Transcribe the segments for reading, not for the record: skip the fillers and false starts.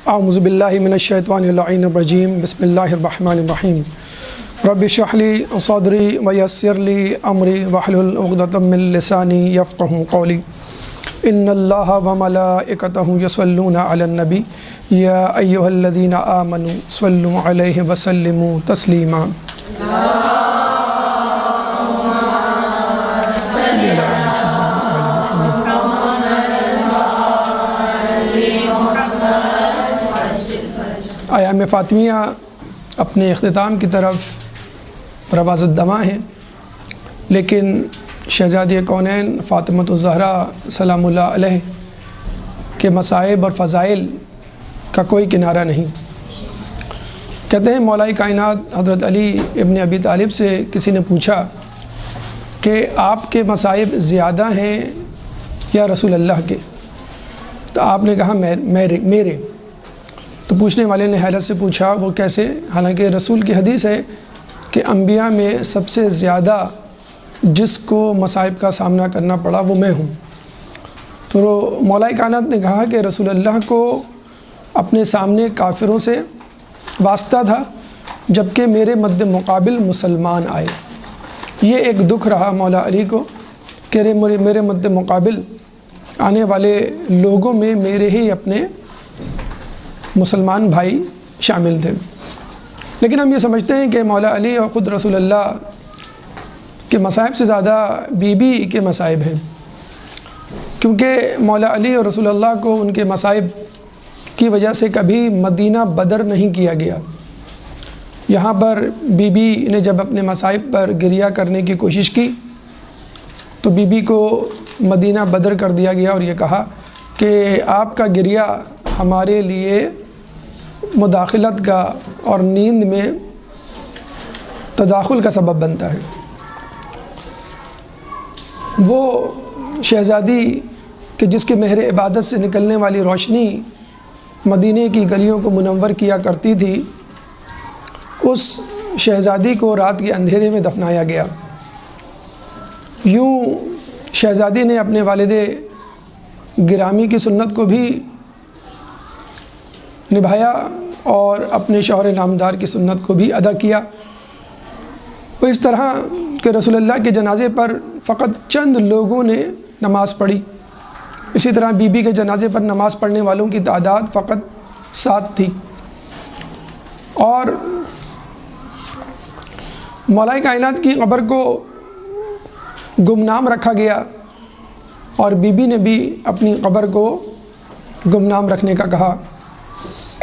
اعوذ باللہ من الشیطان اللعین الرجیم بسم اللہ الرحمن الرحیم رب اشرح لی صدری ویسر لی امری واحلل عقدۃ من لسانی یفقہوا قولی ان اللہ وملائکتہ یصلون علی النبی یا ایہا الذین آمنوا صلوا علیہ وسلموا تسلیما۔ ایام فاطمیہ اپنے اختتام کی طرف رواز الدماء ہیں، لیکن شہزادی کونین فاطمۃ الزہرا سلام اللہ علیہ کے مصائب اور فضائل کا کوئی کنارہ نہیں۔ کہتے ہیں مولا کائنات حضرت علی ابن ابی طالب سے کسی نے پوچھا کہ آپ کے مصائب زیادہ ہیں یا رسول اللہ کے؟ تو آپ نے کہا میرے۔ تو پوچھنے والے نے حیرت سے پوچھا وہ کیسے؟ حالانکہ رسول کی حدیث ہے کہ انبیاء میں سب سے زیادہ جس کو مصائب کا سامنا کرنا پڑا وہ میں ہوں۔ تو مولا کائنات نے کہا کہ رسول اللہ کو اپنے سامنے کافروں سے واسطہ تھا، جبکہ میرے مد مقابل مسلمان آئے۔ یہ ایک دکھ رہا مولا علی کو کہ میرے مد مقابل آنے والے لوگوں میں میرے ہی اپنے مسلمان بھائی شامل تھے۔ لیکن ہم یہ سمجھتے ہیں کہ مولا علی اور خود رسول اللہ کے مصائب سے زیادہ بی بی کے مصائب ہیں، کیونکہ مولا علی اور رسول اللہ کو ان کے مصائب کی وجہ سے کبھی مدینہ بدر نہیں کیا گیا۔ یہاں پر بی بی نے جب اپنے مصائب پر گریہ کرنے کی کوشش کی تو بی بی کو مدینہ بدر کر دیا گیا اور یہ کہا کہ آپ کا گریہ ہمارے لیے مداخلت کا اور نیند میں تداخل کا سبب بنتا ہے۔ وہ شہزادی کہ جس کے مہر عبادت سے نکلنے والی روشنی مدینے کی گلیوں کو منور کیا کرتی تھی، اس شہزادی کو رات کے اندھیرے میں دفنایا گیا۔ یوں شہزادی نے اپنے والد گرامی کی سنت کو بھی نبھایا اور اپنے شوہر نامدار کی سنت کو بھی ادا کیا۔ وہ اس طرح کہ رسول اللہ کے جنازے پر فقط چند لوگوں نے نماز پڑھی، اسی طرح بی بی کے جنازے پر نماز پڑھنے والوں کی تعداد فقط 7 تھی۔ اور مولا کائنات کی قبر کو گمنام رکھا گیا اور بی بی نے بھی اپنی قبر کو گمنام رکھنے کا کہا۔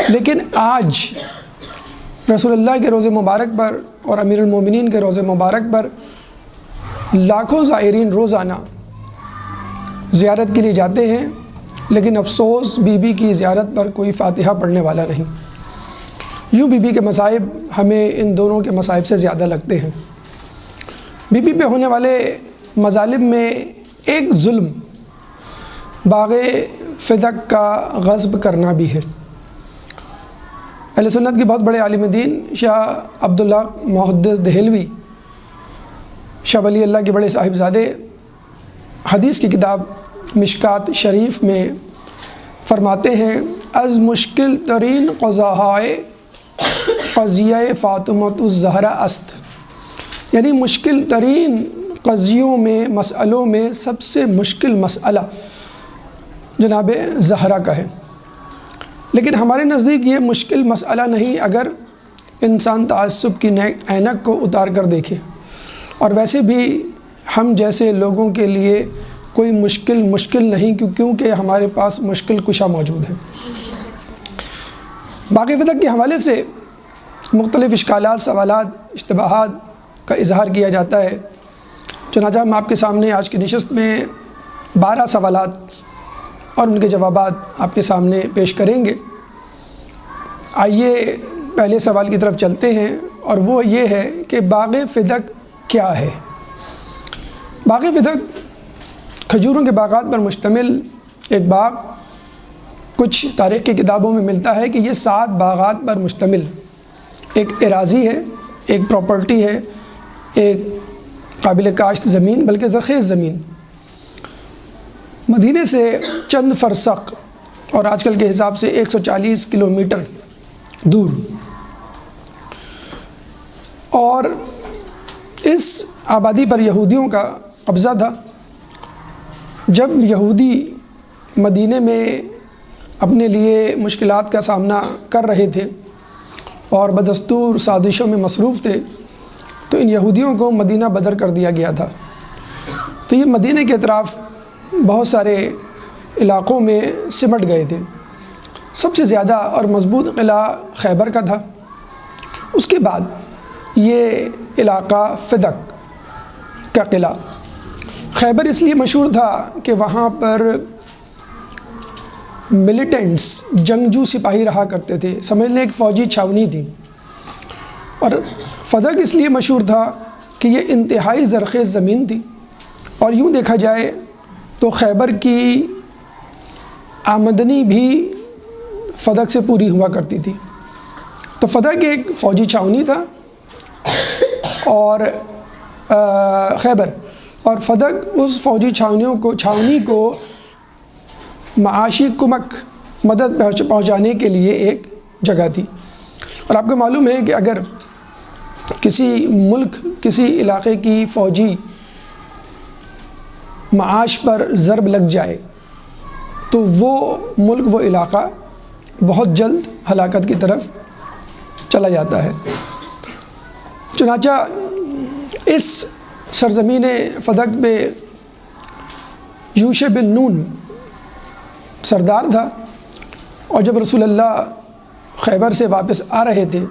لیکن آج رسول اللہ کے روضے مبارک پر اور امیر المومنین کے روضے مبارک پر لاکھوں زائرین روزانہ زیارت کے لیے جاتے ہیں، لیکن افسوس بی بی کی زیارت پر کوئی فاتحہ پڑھنے والا نہیں۔ یوں بی بی کے مصائب ہمیں ان دونوں کے مصائب سے زیادہ لگتے ہیں۔ بی بی پہ ہونے والے مظالم میں ایک ظلم باغ فدق کا غصب کرنا بھی ہے۔ اہل سنت کے بہت بڑے عالم دین شاہ عبداللہ محدث دہلوی شاہ ولی اللہ کے بڑے صاحبزادے حدیث کی کتاب مشکات شریف میں فرماتے ہیں از مشکل ترین قضاءِ قضیہ فاطمۃ الزہرا است، یعنی مشکل ترین قضیوں میں مسئلوں میں سب سے مشکل مسئلہ جناب زہرا کا ہے۔ لیکن ہمارے نزدیک یہ مشکل مسئلہ نہیں اگر انسان تعصب کی اینک کو اتار کر دیکھے، اور ویسے بھی ہم جیسے لوگوں کے لیے کوئی مشکل نہیں، کیونکہ ہمارے پاس مشکل کشا موجود ہے۔ باغ فدق کے حوالے سے مختلف اشکالات، سوالات، اشتباہات کا اظہار کیا جاتا ہے۔ چنانچہ ہم آپ کے سامنے آج کی نشست میں 12 سوالات اور ان کے جوابات آپ کے سامنے پیش کریں گے۔ آئیے پہلے سوال کی طرف چلتے ہیں، اور وہ یہ ہے کہ باغ فدق کیا ہے؟ باغ فدق کھجوروں کے باغات پر مشتمل ایک باغ، کچھ تاریخ کی کتابوں میں ملتا ہے کہ یہ 7 باغات پر مشتمل ایک اراضی ہے، ایک پراپرٹی ہے، ایک قابل کاشت زمین، بلکہ زرخیز زمین۔ مدینے سے چند فرسخ اور آج کل کے حساب سے 140 کلومیٹر دور، اور اس آبادی پر یہودیوں کا قبضہ تھا۔ جب یہودی مدینے میں اپنے لیے مشکلات کا سامنا کر رہے تھے اور بدستور سازشوں میں مصروف تھے، تو ان یہودیوں کو مدینہ بدر کر دیا گیا تھا۔ تو یہ مدینہ کے اطراف بہت سارے علاقوں میں سمٹ گئے تھے۔ سب سے زیادہ اور مضبوط قلعہ خیبر کا تھا۔ اس کے بعد یہ علاقہ فدق کا قلعہ۔ خیبر اس لیے مشہور تھا کہ وہاں پر ملیٹنٹس، جنگجو سپاہی رہا کرتے تھے، سمجھ لیں ایک فوجی چھاونی تھی۔ اور فدق اس لیے مشہور تھا کہ یہ انتہائی زرخیز زمین تھی، اور یوں دیکھا جائے تو خیبر کی آمدنی بھی فدق سے پوری ہوا کرتی تھی۔ تو فدق ایک فوجی چھاونی تھا، اور خیبر اور فدق اس فوجی چھاونی کو معاشی کمک، مدد پہنچانے کے لیے ایک جگہ تھی۔ اور آپ کو معلوم ہے کہ اگر کسی ملک، کسی علاقے کی فوجی معاش پر ضرب لگ جائے تو وہ ملک، وہ علاقہ بہت جلد ہلاکت کی طرف چلا جاتا ہے۔ چنانچہ اس سرزمین فدق پہ یوشع بن نون سردار تھا، اور جب رسول اللہ خیبر سے واپس آ رہے تھے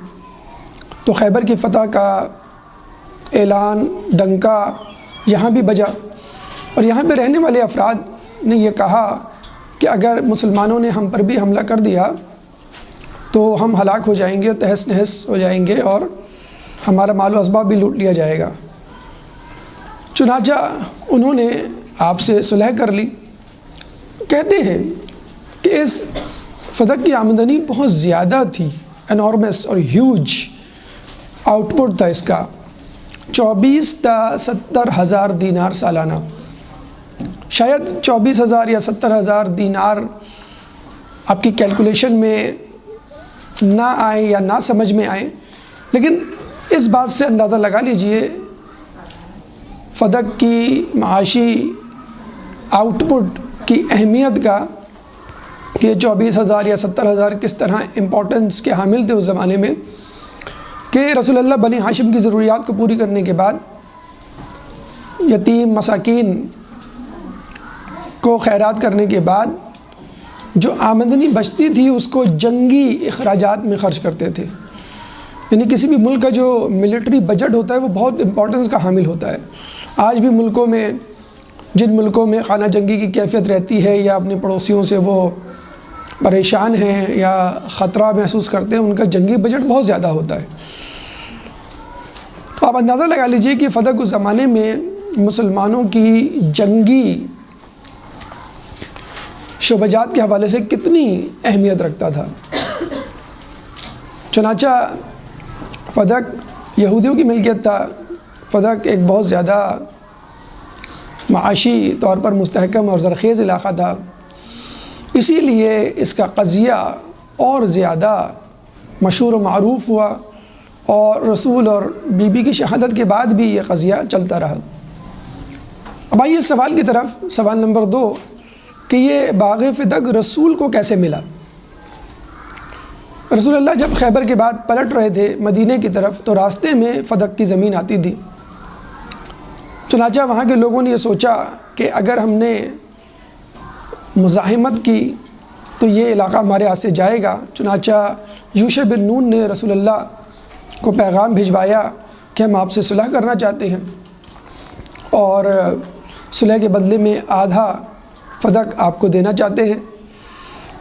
تو خیبر کی فتح کا اعلان، ڈنکا یہاں بھی بجا، اور یہاں پہ رہنے والے افراد نے یہ کہا کہ اگر مسلمانوں نے ہم پر بھی حملہ کر دیا تو ہم ہلاک ہو جائیں گے اور تہس نہس ہو جائیں گے، اور ہمارا مال و اسباب بھی لوٹ لیا جائے گا۔ چنانچہ انہوں نے آپ سے صلح کر لی۔ کہتے ہیں کہ اس فدق کی آمدنی بہت زیادہ تھی، انارمس اور ہیوج آؤٹ پٹ تھا اس کا، 24 تا 70 ہزار دینار سالانہ۔ شاید 24,000 یا 70,000 دینار آپ کی کیلکولیشن میں نہ آئیں یا نہ سمجھ میں آئیں، لیکن اس بات سے اندازہ لگا لیجئے فدق کی معاشی آؤٹ پٹ کی اہمیت کا، کہ 24,000 یا 70,000 کس طرح امپورٹنس کے حامل تھے اس زمانے میں، کہ رسول اللہ بنی ہاشم کی ضروریات کو پوری کرنے کے بعد یتیم مساکین کو خیرات کرنے کے بعد جو آمدنی بچتی تھی اس کو جنگی اخراجات میں خرچ کرتے تھے۔ یعنی کسی بھی ملک کا جو ملٹری بجٹ ہوتا ہے وہ بہت امپورٹنس کا حامل ہوتا ہے۔ آج بھی ملکوں میں، جن ملکوں میں خانہ جنگی کی کیفیت رہتی ہے یا اپنے پڑوسیوں سے وہ پریشان ہیں یا خطرہ محسوس کرتے ہیں، ان کا جنگی بجٹ بہت زیادہ ہوتا ہے۔ تو آپ اندازہ لگا لیجئے کہ فدق اس زمانے میں مسلمانوں کی جنگی شعبجات کے حوالے سے کتنی اہمیت رکھتا تھا۔ چنانچہ فدق یہودیوں کی ملکیت تھا۔ فدق ایک بہت زیادہ معاشی طور پر مستحکم اور زرخیز علاقہ تھا، اسی لیے اس کا قضیہ اور زیادہ مشہور و معروف ہوا، اور رسول اور بی بی کی شہادت کے بعد بھی یہ قضیہ چلتا رہا۔ اب آئیے سوال کی طرف، سوال نمبر 2، کہ یہ باغ فدق رسول کو کیسے ملا؟ رسول اللہ جب خیبر کے بعد پلٹ رہے تھے مدینے کی طرف تو راستے میں فدق کی زمین آتی تھی۔ چنانچہ وہاں کے لوگوں نے یہ سوچا کہ اگر ہم نے مزاحمت کی تو یہ علاقہ ہمارے ہاتھ سے جائے گا۔ چنانچہ یوشع بن نون نے رسول اللہ کو پیغام بھجوایا کہ ہم آپ سے صلح کرنا چاہتے ہیں، اور صلح کے بدلے میں آدھا فدق آپ کو دینا چاہتے ہیں،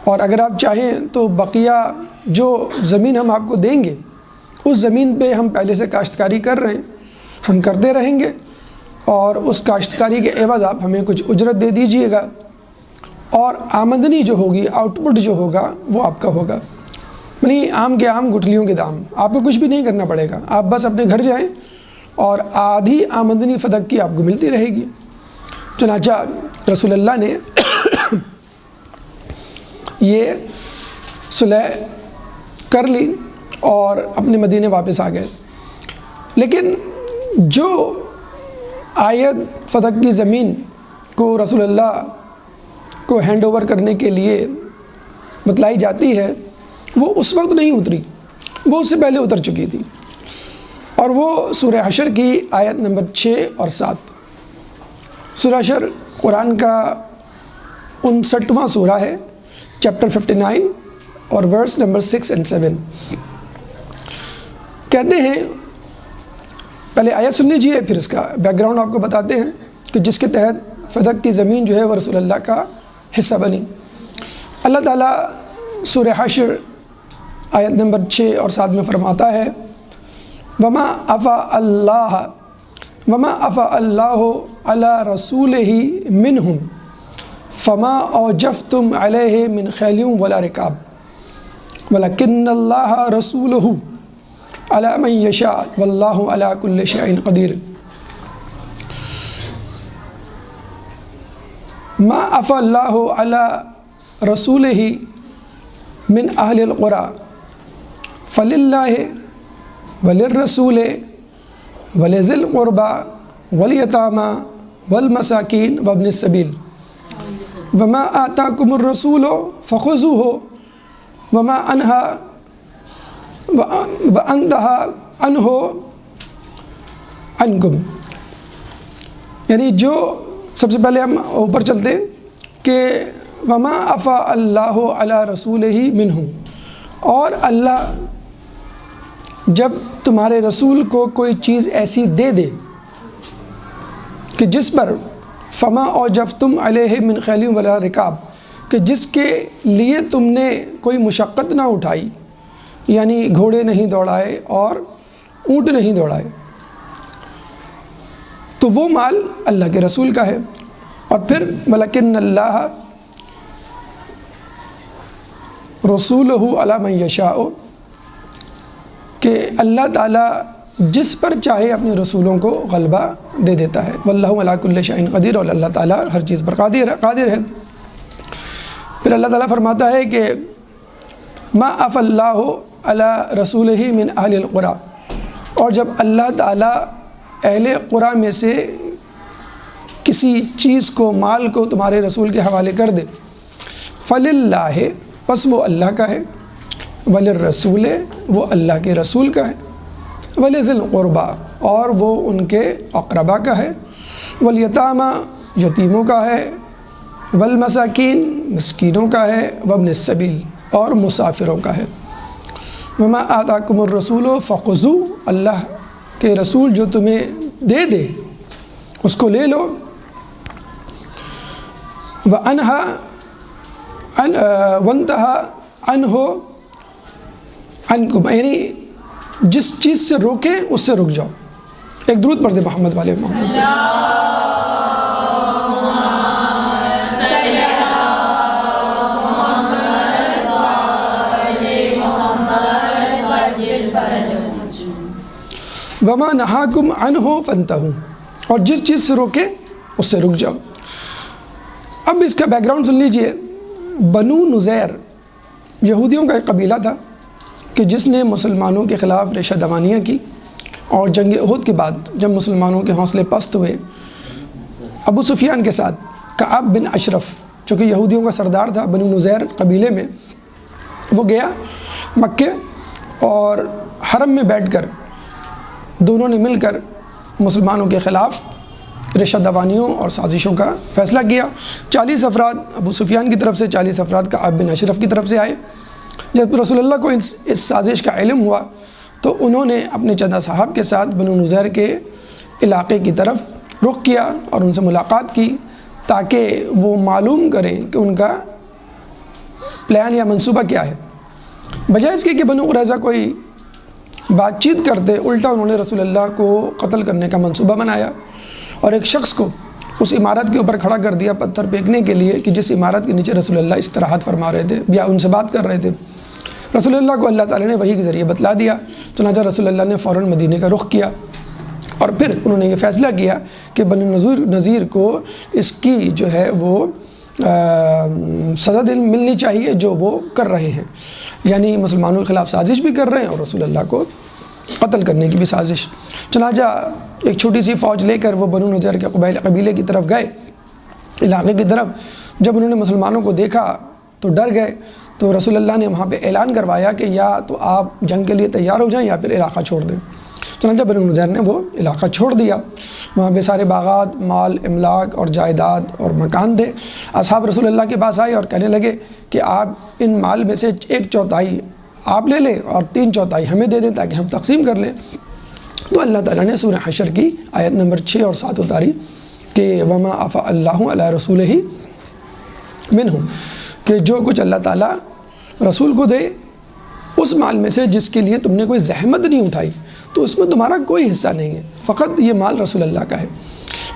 اور اگر آپ چاہیں تو بقیہ جو زمین ہم آپ کو دیں گے اس زمین پہ ہم پہلے سے کاشتکاری کر رہے ہیں، ہم کرتے رہیں گے، اور اس کاشتکاری کے عوض آپ ہمیں کچھ اجرت دے دیجئے گا، اور آمدنی جو ہوگی، آؤٹ پٹ جو ہوگا وہ آپ کا ہوگا۔ یعنی آم کے آم گٹھلیوں کے دام، آپ کو کچھ بھی نہیں کرنا پڑے گا، آپ بس اپنے گھر جائیں اور آدھی آمدنی فدق کی آپ کو ملتی رہے گی۔ چنانچہ رسول اللہ نے یہ صلح کر لی اور اپنے مدینے واپس آ گئے۔ لیکن جو آیت فتح کی زمین کو رسول اللہ کو ہینڈ اوور کرنے کے لیے بتلائی جاتی ہے وہ اس وقت نہیں اتری، وہ اس سے پہلے اتر چکی تھی، اور وہ سورہ حشر کی آیت نمبر 6 اور 7۔ سورہ حشر قرآن کا 59واں سورہ ہے، چیپٹر 59 اور ورس نمبر 6 اور 7۔ کہتے ہیں، پہلے آیت سن لیجئے پھر اس کا بیک گراؤنڈ آپ کو بتاتے ہیں کہ جس کے تحت فتح کی زمین جو ہے وہ رسول اللہ کا حصہ بنی۔ اللہ تعالیٰ سورہ حشر آیت نمبر 6 اور 7 میں فرماتا ہے، وما افاء اللہ علی رسولہ منہم فما اوجفتم علیہ من خیل ولا رکاب ولکن اللہ رسولہ علی من یشاء واللہ علی کل شیء قدیر۔ ما افاء اللہ علی رسولہ من اہل القرى فللہ وللرسول ولذی القربى والیتامى والمساکین وابن السبیل وما آتاکم الرسول فخذوہ وما انہا عنہ عنکم۔ یعنی جو سب سے پہلے ہم اوپر چلتے ہیں کہ وما افاء اللہ علی رسولہ منہم، اور اللہ جب تمہارے رسول کو کوئی چیز ایسی دے دے کہ جس پر فما اوجفتم علیہ من خیل ولا رکاب، کہ جس کے لیے تم نے کوئی مشقت نہ اٹھائی، یعنی گھوڑے نہیں دوڑائے اور اونٹ نہیں دوڑائے، تو وہ مال اللہ کے رسول کا ہے۔ اور پھر ولکن اللہ رسولہ علی من یشاء، کہ اللہ تعالیٰ جس پر چاہے اپنے رسولوں کو غلبہ دے دیتا ہے، واللہ علی کل شیء قدیر، اور اللہ تعالیٰ ہر چیز پر قادر ہے۔ پھر اللہ تعالیٰ فرماتا ہے کہ ما افاء اللہ علی رسولہ من اہل القرى، اور جب اللہ تعالیٰ اہل قریٰ میں سے کسی چیز کو، مال کو تمہارے رسول کے حوالے کر دے، فللہ، پس وہ اللہ کا ہے، وللرسول، وہ اللہ کے رسول کا ہے، ولذی القربى، اور وہ ان کے اقربا کا ہے، والیتامى، یتیموں کا ہے، والمساکین، مسکینوں کا ہے، وابن السبیل، اور مسافروں کا ہے۔ وما آتاکم الرسول فخذوہ، اللہ کے رسول جو تمہیں دے دے اس کو لے لو، وانتہا عنہ عنکم، یعنی جس چیز سے روکیں اس سے رک جاؤ۔ ایک درود پڑھ دیں محمد والے محمد۔ وما نہاکم عنہ فانتہوا، اور جس چیز سے روکیں اس سے رک جاؤ۔ اب اس کا بیک گراؤنڈ سن لیجئے۔ بنو نذیر یہودیوں کا ایک قبیلہ تھا کہ جس نے مسلمانوں کے خلاف ریشہ دوانیاں کی، اور جنگ احد کے بعد جب مسلمانوں کے حوصلے پست ہوئے، ابو سفیان کے ساتھ کعب بن اشرف جو کہ یہودیوں کا سردار تھا بنو نذیر قبیلے میں، وہ گیا مکے اور حرم میں بیٹھ کر دونوں نے مل کر مسلمانوں کے خلاف ریشہ دوانیوں اور سازشوں کا فیصلہ کیا۔ 40 افراد ابو سفیان کی طرف سے، 40 افراد کعب بن اشرف کی طرف سے آئے۔ جب رسول اللہ کو اس سازش کا علم ہوا تو انہوں نے اپنے چندہ صاحب کے ساتھ بنو نذیر کے علاقے کی طرف رخ کیا اور ان سے ملاقات کی، تاکہ وہ معلوم کریں کہ ان کا پلان یا منصوبہ کیا ہے۔ بجائے اس کے کہ بنو قریظہ کوئی بات چیت کرتے، الٹا انہوں نے رسول اللہ کو قتل کرنے کا منصوبہ بنایا اور ایک شخص کو اس عمارت کے اوپر کھڑا کر دیا پتھر پھینکنے کے لیے کہ جس عمارت کے نیچے رسول اللہ استراحت فرما رہے تھے یا ان سے بات کر رہے تھے۔ رسول اللہ کو اللہ تعالیٰ نے وحی کے ذریعے بتلا دیا، چنانچہ رسول اللہ نے فوراً مدینے کا رخ کیا، اور پھر انہوں نے یہ فیصلہ کیا کہ بنو نذیر کو اس کی جو ہے وہ سزا ملنی چاہیے جو وہ کر رہے ہیں، یعنی مسلمانوں کے خلاف سازش بھی کر رہے ہیں اور رسول اللہ کو قتل کرنے کی بھی سازش۔ چنانچہ ایک چھوٹی سی فوج لے کر وہ بنو نجر کے قبیلے کی طرف گئے، علاقے کی طرف۔ جب انہوں نے مسلمانوں کو دیکھا تو ڈر گئے، تو رسول اللہ نے وہاں پہ اعلان کروایا کہ یا تو آپ جنگ کے لیے تیار ہو جائیں یا پھر علاقہ چھوڑ دیں۔ چنانچہ بنو نذیر نے وہ علاقہ چھوڑ دیا۔ وہاں پہ سارے باغات، مال، املاک اور جائیداد اور مکان تھے۔ اصحاب رسول اللہ کے پاس آئے اور کہنے لگے کہ آپ ان مال میں سے 1/4 آپ لے لیں اور 3/4 ہمیں دے دیں تاکہ ہم تقسیم کر لیں۔ تو اللہ تعالیٰ نے سورہ حشر کی آیت نمبر 6 اور 7 اتاری کہ وما افاء اللہ علی رسولہ منہ، کہ جو کچھ اللہ تعالیٰ رسول کو دے اس مال میں سے جس کے لیے تم نے کوئی زحمت نہیں اٹھائی تو اس میں تمہارا کوئی حصہ نہیں ہے، فقط یہ مال رسول اللہ کا ہے۔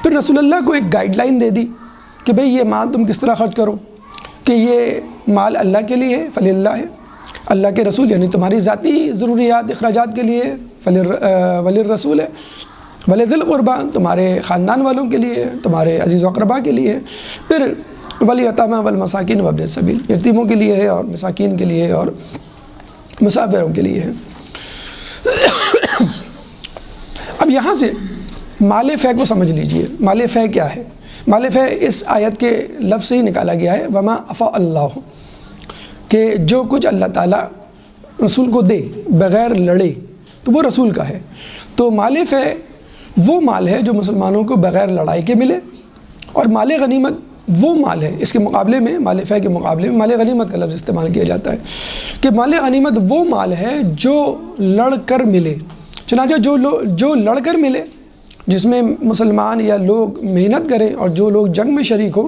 پھر رسول اللہ کو ایک گائیڈ لائن دے دی کہ بھئی یہ مال تم کس طرح خرچ کرو، کہ یہ مال اللہ کے لیے ہے فلی اللہ ہے، اللہ کے رسول یعنی تمہاری ذاتی ضروریات اخراجات کے لیے ولی الرسول ہے، ولی ذی القربیٰ تمہارے خاندان والوں کے لیے، تمہارے عزیز و اقربا کے لیے، پھر والیتامیٰ والمساکین وابن السبیل یتیموں کے لیے ہے اور مساکین کے لیے اور مسافروں کے لیے ہے۔ اب یہاں سے مال فے کو سمجھ لیجئے، مال فے کیا ہے؟ مال فے اس آیت کے لفظ سے ہی نکالا گیا ہے، وما افاء اللہ، کہ جو کچھ اللہ تعالیٰ رسول کو دے بغیر لڑے تو وہ رسول کا ہے۔ تو مال فے وہ مال ہے جو مسلمانوں کو بغیر لڑائی کے ملے، اور مال غنیمت وہ مال ہے، اس کے مقابلے میں مال فے کے مقابلے میں مال غنیمت کا لفظ استعمال کیا جاتا ہے کہ مال غنیمت وہ مال ہے جو لڑ کر ملے۔ چنانچہ جو لڑ کر ملے، جس میں مسلمان یا لوگ محنت کریں اور جو لوگ جنگ میں شریک ہو،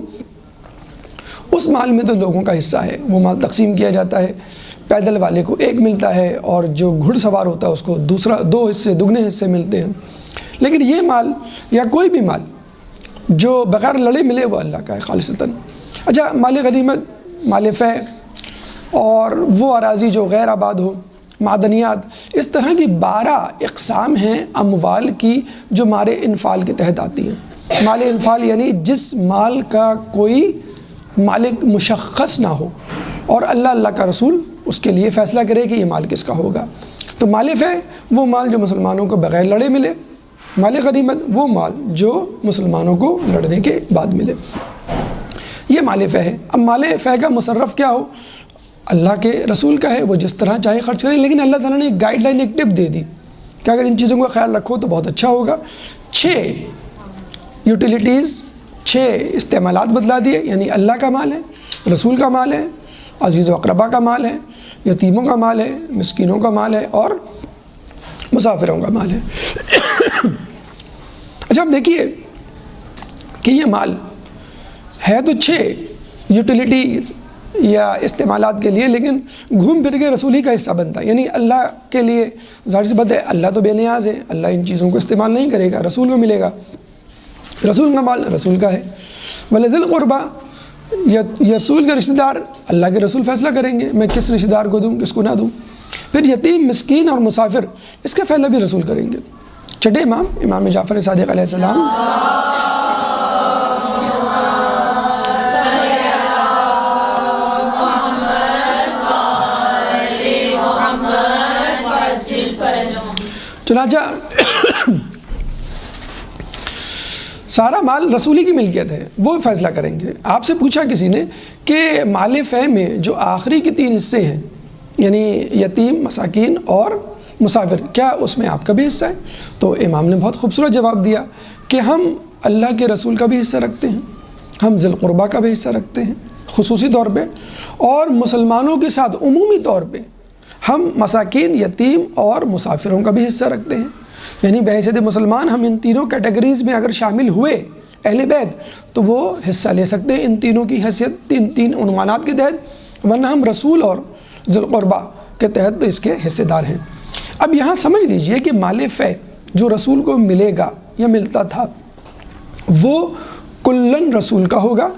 اس مال میں تو لوگوں کا حصہ ہے، وہ مال تقسیم کیا جاتا ہے۔ پیدل والے کو 1 ملتا ہے اور جو گھڑ سوار ہوتا ہے اس کو 2 حصے دگنے حصے ملتے ہیں۔ لیکن یہ مال یا کوئی بھی مال جو بغیر لڑے ملے وہ اللہ کا ہے خالصتاً۔ اچھا، مال غنیمت، مال فے اور وہ اراضی جو غیر آباد ہو، معدنیات، اس طرح کی 12 اقسام ہیں اموال کی جو مال انفال کے تحت آتی ہیں۔ مال انفال یعنی جس مال کا کوئی مالک مشخص نہ ہو اور اللہ کا رسول اس کے لیے فیصلہ کرے کہ یہ مال کس کا ہوگا۔ تو مال فے وہ مال جو مسلمانوں کو بغیر لڑے ملے، مال غنیمت وہ مال جو مسلمانوں کو لڑنے کے بعد ملے، یہ مال فے ہے۔ اب مال فے کا مصرف کیا ہو، اللہ کے رسول کا ہے، وہ جس طرح چاہے خرچ کریں، لیکن اللہ تعالیٰ نے ایک گائیڈ لائن، ایک ٹپ دے دی کہ اگر ان چیزوں کا خیال رکھو تو بہت اچھا ہوگا۔ 6 یوٹیلیٹیز، 6 استعمالات بتلا دیے، یعنی اللہ کا مال ہے، رسول کا مال ہے، عزیز و اقربا کا مال ہے، یتیموں کا مال ہے، مسکینوں کا مال ہے اور مسافروں کا مال ہے۔ اچھا، اب دیکھیے کہ یہ مال ہے تو 6 یوٹیلیٹیز یا استعمالات کے لیے، لیکن گھوم پھر کے رسول ہی کا حصہ بنتا ہے، یعنی اللہ کے لیے ظاہر سی بات ہے، اللہ تو بے نیاز ہے، اللہ ان چیزوں کو استعمال نہیں کرے گا، رسول کو ملے گا، رسول کا مال رسول کا ہے۔ ولی ذی القربیٰ، رسول کے رشتہ دار، اللہ کے رسول فیصلہ کریں گے میں کس رشتہ دار کو دوں کس کو نہ دوں۔ پھر یتیم، مسکین اور مسافر، اس کا فیصلہ بھی رسول کریں گے۔ چھٹے امام جعفر صادق علیہ السلام چنانچہ سارا مال رسولی کی ملکیت ہے، وہ فیصلہ کریں گے۔ آپ سے پوچھا کسی نے کہ مال فے میں جو آخری کے 3 حصے ہیں، یعنی یتیم، مساکین اور مسافر، کیا اس میں آپ کا بھی حصہ ہے؟ تو امام نے بہت خوبصورت جواب دیا کہ ہم اللہ کے رسول کا بھی حصہ رکھتے ہیں، ہم ذی القربیٰ کا بھی حصہ رکھتے ہیں خصوصی طور پہ، اور مسلمانوں کے ساتھ عمومی طور پہ ہم مساکین، یتیم اور مسافروں کا بھی حصہ رکھتے ہیں۔ یعنی بحیثیت مسلمان ہم ان تینوں کیٹیگریز میں اگر شامل ہوئے اہل بیت تو وہ حصہ لے سکتے ہیں ان تینوں کی حیثیت، تین عنوانات کے تحت، ورنہ ہم رسول اور ذی القربیٰ کے تحت تو اس کے حصے دار ہیں۔ اب یہاں سمجھ لیجئے کہ مال فے جو رسول کو ملے گا یا ملتا تھا وہ کلن رسول کا ہوگا،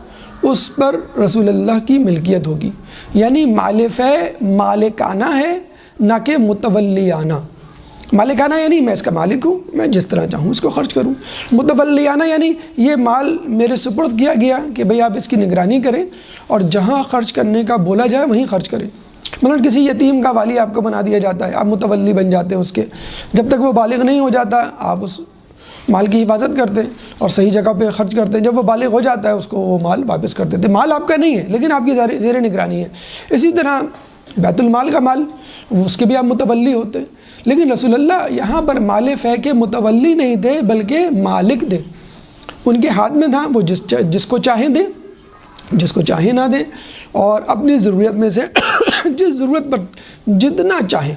اس پر رسول اللہ کی ملکیت ہوگی، یعنی مال فے مالکانہ ہے نہ کہ متولیانہ۔ مالکانہ یعنی میں اس کا مالک ہوں، میں جس طرح چاہوں اس کو خرچ کروں۔ متولیانہ یعنی یہ مال میرے سپرد کیا گیا کہ بھئی آپ اس کی نگرانی کریں اور جہاں خرچ کرنے کا بولا جائے وہیں خرچ کریں۔ مثلا کسی یتیم کا والی آپ کو بنا دیا جاتا ہے، آپ متولی بن جاتے ہیں اس کے، جب تک وہ بالغ نہیں ہو جاتا آپ اس مال کی حفاظت کرتے ہیں اور صحیح جگہ پہ خرچ کرتے ہیں، جب وہ بالغ ہو جاتا ہے اس کو وہ مال واپس کر دیتے ہیں۔ مال آپ کا نہیں ہے لیکن آپ کی زیر نگرانی ہے۔ اسی طرح بیت المال کا مال، اس کے بھی آپ متولی ہوتے ہیں، لیکن رسول اللہ یہاں پر مال فے کے متولی نہیں تھے بلکہ مالک تھے۔ ان کے ہاتھ میں تھا، وہ جس کو چاہیں دیں، جس کو چاہیں نہ دیں، اور اپنی ضرورت میں سے جس ضرورت پر جتنا چاہیں۔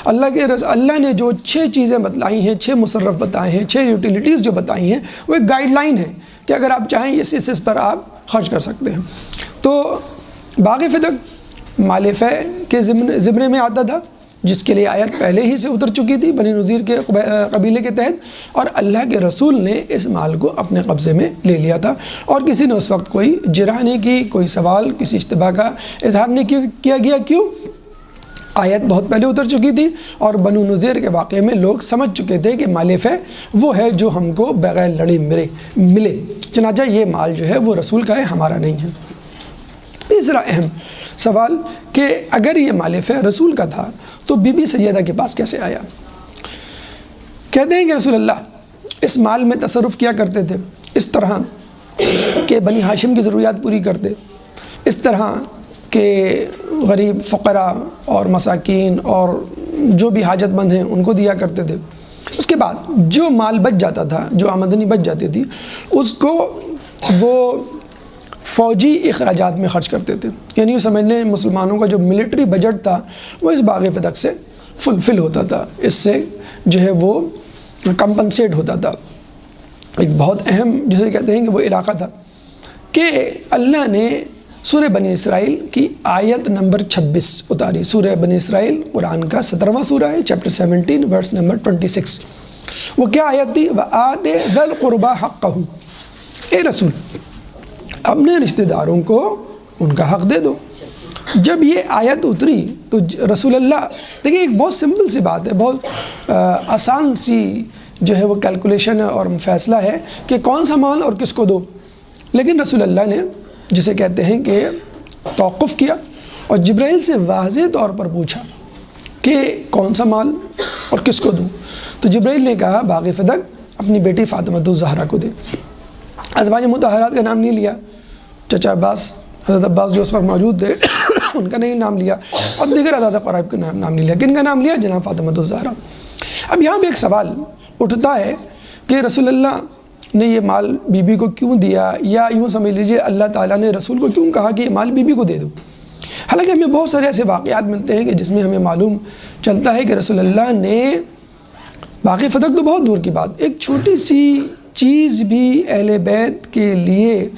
اللہ نے جو 6 چیزیں بتلائی ہیں، 6 مصرف بتائے ہیں، 6 یوٹیلیٹیز جو بتائی ہیں، وہ ایک گائیڈ لائن ہے کہ اگر آپ چاہیں اس پر آپ خرچ کر سکتے ہیں۔ تو باغ فتق مال فے کے ضمن میں آتا تھا، جس کے لیے آیت پہلے ہی سے اتر چکی تھی بنی نذیر کے قبیلے کے تحت، اور اللہ کے رسول نے اس مال کو اپنے قبضے میں لے لیا تھا، اور کسی نے اس وقت کوئی جرح نہیں کی، کوئی سوال، کسی اشتباہ کا اظہار نہیں کیا گیا۔ کیوں؟ آیت بہت پہلے اتر چکی تھی اور بنو نذیر کے واقعے میں لوگ سمجھ چکے تھے کہ مال فے وہ ہے جو ہم کو بغیر لڑے ملے، چنانچہ یہ مال جو ہے وہ رسول کا ہے، ہمارا نہیں ہے۔ تیسرا اہم سوال کہ اگر یہ مال فے رسول کا تھا تو بی بی سیدہ کے پاس کیسے آیا؟ کہتے ہیں کہ رسول اللہ اس مال میں تصرف کیا کرتے تھے اس طرح کہ بنی ہاشم کی ضروریات پوری کرتے، اس طرح کہ غریب فقراء اور مساکین اور جو بھی حاجت مند ہیں ان کو دیا کرتے تھے۔ اس کے بعد جو مال بچ جاتا تھا، جو آمدنی بچ جاتی تھی، اس کو وہ فوجی اخراجات میں خرچ کرتے تھے۔ یعنی یہ سمجھ لیں مسلمانوں کا جو ملٹری بجٹ تھا وہ اس باغ فتق سے فلفل ہوتا تھا، اس سے جو ہے وہ کمپنسیٹ ہوتا تھا۔ ایک بہت اہم جسے کہتے ہیں کہ وہ علاقہ تھا کہ اللہ نے سورہ بنی اسرائیل کی آیت نمبر 26 اتاری۔ سورہ بنی اسرائیل قرآن کا 17واں سورہ ہے، چیپٹر 17 ورس نمبر 26۔ وہ کیا آیت تھی؟ وَآتِ ذَا الْقُرْبَى حَقَّهُ، اے رسول اپنے رشتہ داروں کو ان کا حق دے دو۔ جب یہ آیت اتری تو رسول اللہ، دیکھیں ایک بہت سمپل سی بات ہے، بہت آسان سی جو ہے وہ کیلکولیشن اور فیصلہ ہے کہ کون سا مال اور کس کو دو، لیکن رسول اللہ نے جسے کہتے ہیں کہ توقف کیا اور جبرائیل سے واضح طور پر پوچھا کہ کون سا مال اور کس کو دوں۔ تو جبرائیل نے کہا باغ فتق اپنی بیٹی فاطمہ الزہرا کو دے۔ ازواج مطہرات کا نام نہیں لیا، چچا عباس، حضرت عباس جو اس وقت موجود تھے ان کا نہیں نام لیا، اور دیگر عزاز قرائب کا نام نہیں لیا۔ کن کا نام لیا؟ جناب فاطمہ الزہرا۔ اب یہاں پہ ایک سوال اٹھتا ہے کہ رسول اللہ نے یہ مال بی بی کو کیوں دیا، یا یوں سمجھ لیجئے اللہ تعالیٰ نے رسول کو کیوں کہا کہ یہ مال بی بی کو دے دو؟ حالانکہ ہمیں بہت سارے ایسے واقعات ملتے ہیں کہ جس میں ہمیں معلوم چلتا ہے کہ رسول اللہ نے باغ فتق تو بہت دور کی بات، ایک چھوٹی سی چیز بھی اہل بیت کے لیے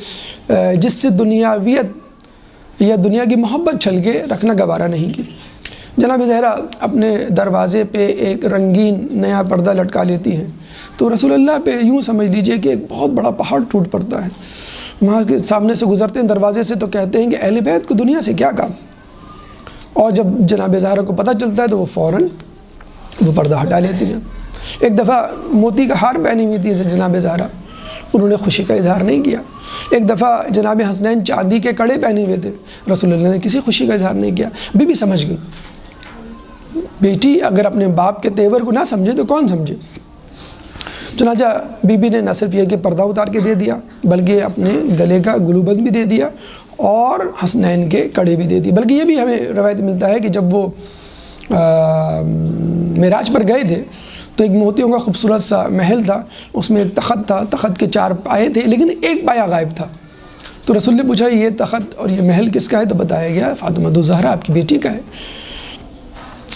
جس سے دنیاویت یا دنیا کی محبت چھل کے رکھنا گوارا نہیں کی۔ جناب زہرا اپنے دروازے پہ ایک رنگین نیا پردہ لٹکا لیتی ہیں تو رسول اللہ پہ یوں سمجھ لیجئے کہ ایک بہت بڑا پہاڑ ٹوٹ پڑتا ہے۔ وہاں کے سامنے سے گزرتے ہیں دروازے سے تو کہتے ہیں کہ اہل بیت کو دنیا سے کیا کام، اور جب جناب زہرا کو پتہ چلتا ہے تو وہ فوراً وہ پردہ ہٹا لیتی ہیں۔ ایک دفعہ موتی کا ہار پہنی ہوئی تھی جناب زہرا، انہوں نے خوشی کا اظہار نہیں کیا۔ ایک دفعہ جناب حسنین چاندی کے کڑے پہنے ہوئے تھے، رسول اللہ نے کسی خوشی کا اظہار نہیں کیا۔ بی بی سمجھ گئی، بیٹی اگر اپنے باپ کے تیور کو نہ سمجھے تو کون سمجھے؟ چنانچہ بی بی نے نہ صرف یہ کہ پردہ اتار کے دے دیا بلکہ اپنے گلے کا گلوبند بھی دے دیا اور حسنین کے کڑے بھی دے دیے۔ بلکہ یہ بھی ہمیں روایت ملتا ہے کہ جب وہ معراج پر گئے تھے تو ایک موتیوں کا خوبصورت سا محل تھا، اس میں ایک تخت تھا، تخت کے 4 پائے تھے لیکن ایک پایا غائب تھا۔ تو رسول نے پوچھا یہ تخت اور یہ محل کس کا ہے؟ تو بتایا گیا فاطمہ الزہرا آپ کی بیٹی کا ہے۔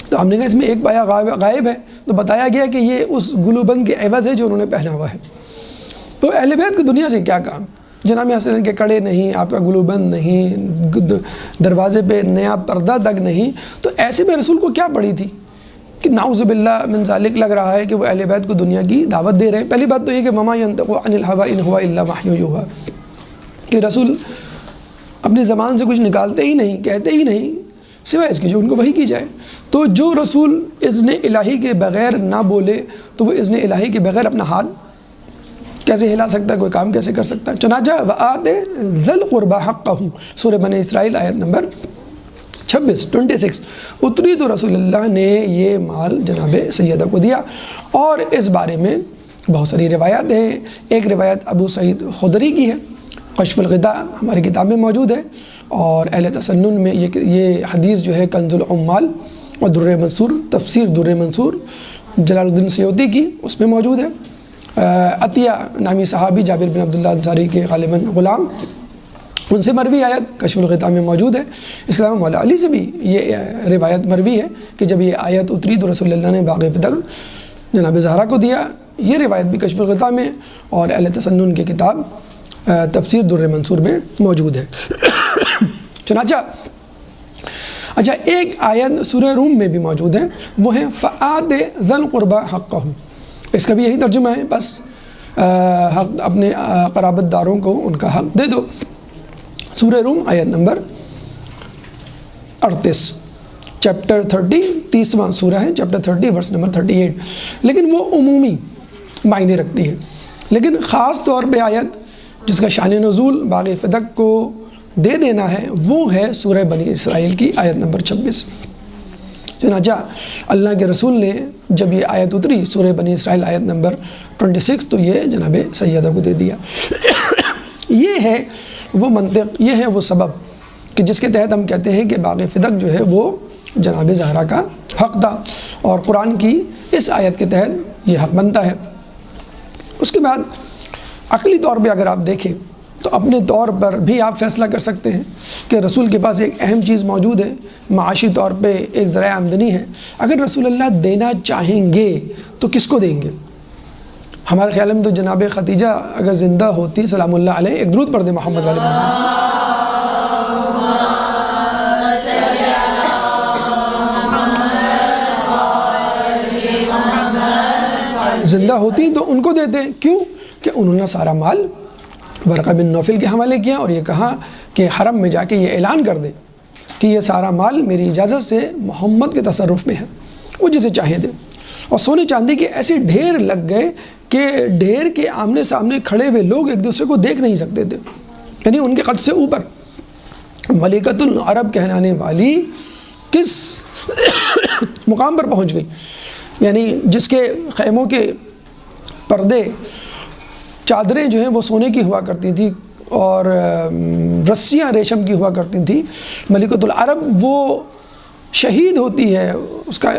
تو ہم نے کہا اس میں ایک پایا غائب ہے، تو بتایا گیا کہ یہ اس گلوبند کے عوض ہے جو انہوں نے پہنا ہوا ہے۔ تو اہل بیت کو دنیا سے کیا کام؟ جناب حسنین کے کڑے نہیں، آپ کا گلوبند نہیں، دروازے پہ نیا پردہ تک نہیں، تو ایسے میں رسول کو کیا پڑی تھی کہ نعوذ باللہ من ذالک لگ رہا ہے کہ وہ اہل بیت کو دنیا کی دعوت دے رہے ہیں۔ پہلی بات تو یہ کہ وما ینطق عن الہوی ان ہوا الا وحی یوحی، کہ رسول اپنی زبان سے کچھ نکالتے ہی نہیں، کہتے ہی نہیں، سوائے اس کے جو ان کو وحی کی جائے۔ تو جو رسول اذن الہی کے بغیر نہ بولے تو وہ اذن الہی کے بغیر اپنا ہاتھ کیسے ہلا سکتا ہے، کوئی کام کیسے کر سکتا ہے؟ چنانچہ وآت ذی القربى حقہ، سورہ بنی اسرائیل آیت نمبر 26 اتری تو رسول اللہ نے یہ مال جناب سیدہ کو دیا۔ اور اس بارے میں بہت ساری روایات ہیں۔ ایک روایت ابو سعید خدری کی ہے، کشف الغطاء ہماری کتاب میں موجود ہے، اور اہل تسنن میں یہ حدیث جو ہے کنز العمال اور در منصور، تفسیر در منصور جلال الدین سیوطی کی، اس میں موجود ہے۔ عطیہ نامی صحابی جابر بن عبداللہ انصاری کے غالباً غلام، ان سے مروی آیت کشف الغطاء میں موجود ہے۔ اس کے علاوہ مولا علی سے بھی یہ روایت مروی ہے کہ جب یہ آیت اتری تو رسول اللہ نے باغ فدق جناب زہرا کو دیا، یہ روایت بھی کشف الغطاء میں اور اہل تسنن کی کتاب تفسیر در منصور میں موجود ہے۔ چنانچہ اچھا ایک آیت سورہ روم میں بھی موجود ہے، وہ ہے فآت ذی القربى حقہ، اس کا بھی یہی ترجمہ ہے، بس حق اپنے قرابت داروں کو ان کا حق دے دو۔ سورہ روم آیت نمبر 38، چیپٹر 30، 30واں سورہ ہے، چیپٹر 30 ورس نمبر 38، لیکن وہ عمومی معنی رکھتی ہے۔ لیکن خاص طور پہ آیت جس کا شان نزول باغ فدق کو دے دینا ہے وہ ہے سورہ بنی اسرائیل کی آیت نمبر 26۔ چنانچہ اللہ کے رسول نے جب یہ آیت اتری سورہ بنی اسرائیل آیت نمبر 26 تو یہ جناب سیدہ کو دے دیا۔ یہ ہے وہ منطق، یہ ہے وہ سبب کہ جس کے تحت ہم کہتے ہیں کہ باغ فدق جو ہے وہ جناب زہرا کا حق تھا، اور قرآن کی اس آیت کے تحت یہ حق بنتا ہے۔ اس کے بعد عقلی طور پہ اگر آپ دیکھیں تو اپنے طور پر بھی آپ فیصلہ کر سکتے ہیں کہ رسول کے پاس ایک اہم چیز موجود ہے، معاشی طور پہ ایک ذرائع آمدنی ہے، اگر رسول اللہ دینا چاہیں گے تو کس کو دیں گے؟ ہمارے خیال میں تو جناب خدیجہ اگر زندہ ہوتی سلام اللہ علیہ، ایک درود پڑھ دیں محمد علیہ محمد، زندہ ہوتی تو ان کو دیتے۔ کیوں؟ کہ انہوں نے سارا مال ورقہ بن نوفل کے حوالے کیا اور یہ کہا کہ حرم میں جا کے یہ اعلان کر دے کہ یہ سارا مال میری اجازت سے محمد کے تصرف میں ہے، وہ جسے چاہے دے۔ اور سونے چاندی کے ایسے ڈھیر لگ گئے کہ ڈھیر کے آمنے سامنے کھڑے ہوئے لوگ ایک دوسرے کو دیکھ نہیں سکتے تھے، یعنی ان کے قد سے اوپر۔ ملکۃ العرب کہلانے والی کس مقام پر پہنچ گئی، یعنی جس کے خیموں کے پردے چادریں جو ہیں وہ سونے کی ہوا کرتی تھی اور رسیاں ریشم کی ہوا کرتی تھیں۔ ملکۃ العرب وہ شہید ہوتی ہے، اس کا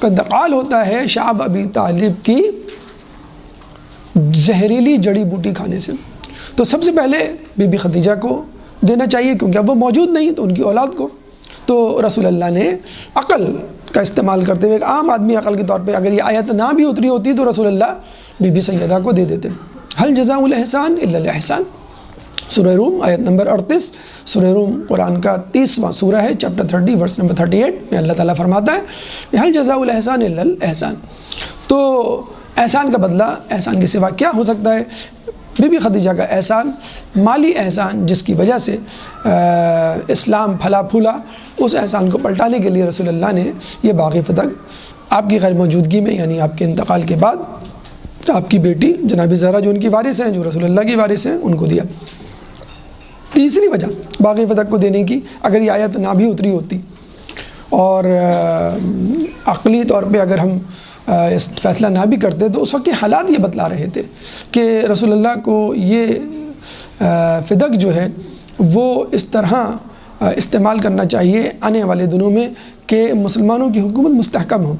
انتقال ہوتا ہے شعب ابی طالب کی زہریلی جڑی بوٹی کھانے سے۔ تو سب سے پہلے بی بی خدیجہ کو دینا چاہیے کیونکہ اب وہ موجود نہیں تو ان کی اولاد کو۔ تو رسول اللہ نے عقل کا استعمال کرتے ہوئے ایک عام آدمی عقل کے طور پہ اگر یہ آیت نہ بھی اتری ہوتی تو رسول اللہ بی بی سیدہ کو دے دیتے۔ حل جزاء الاحسان الا الاحسان، سورہ روم آیت نمبر 38۔ سورہ روم قرآن کا 30واں سورہ ہے، چیپٹر 30 ورس نمبر 38 میں اللہ تعالیٰ فرماتا ہے کہ حل جزاء الاحسان الا الاحسان۔ تو احسان کا بدلہ احسان کے سوا کیا ہو سکتا ہے؟ بی بی خدیجہ کا احسان، مالی احسان جس کی وجہ سے اسلام پھلا پھولا، اس احسان کو پلٹانے کے لیے رسول اللہ نے یہ باغ فدق آپ کی غیر موجودگی میں، یعنی آپ کے انتقال کے بعد آپ کی بیٹی جناب زہرا جو ان کی وارث ہیں، جو رسول اللہ کی وارث ہیں، ان کو دیا۔ تیسری وجہ باغ فدق کو دینے کی، اگر یہ آیت نہ بھی اتری ہوتی اور عقلی طور پہ اگر ہم اس فیصلہ نہ بھی کرتے تو اس وقت کے حالات یہ بتلا رہے تھے کہ رسول اللہ کو یہ فدق جو ہے وہ اس طرح استعمال کرنا چاہیے آنے والے دنوں میں کہ مسلمانوں کی حکومت مستحکم ہو۔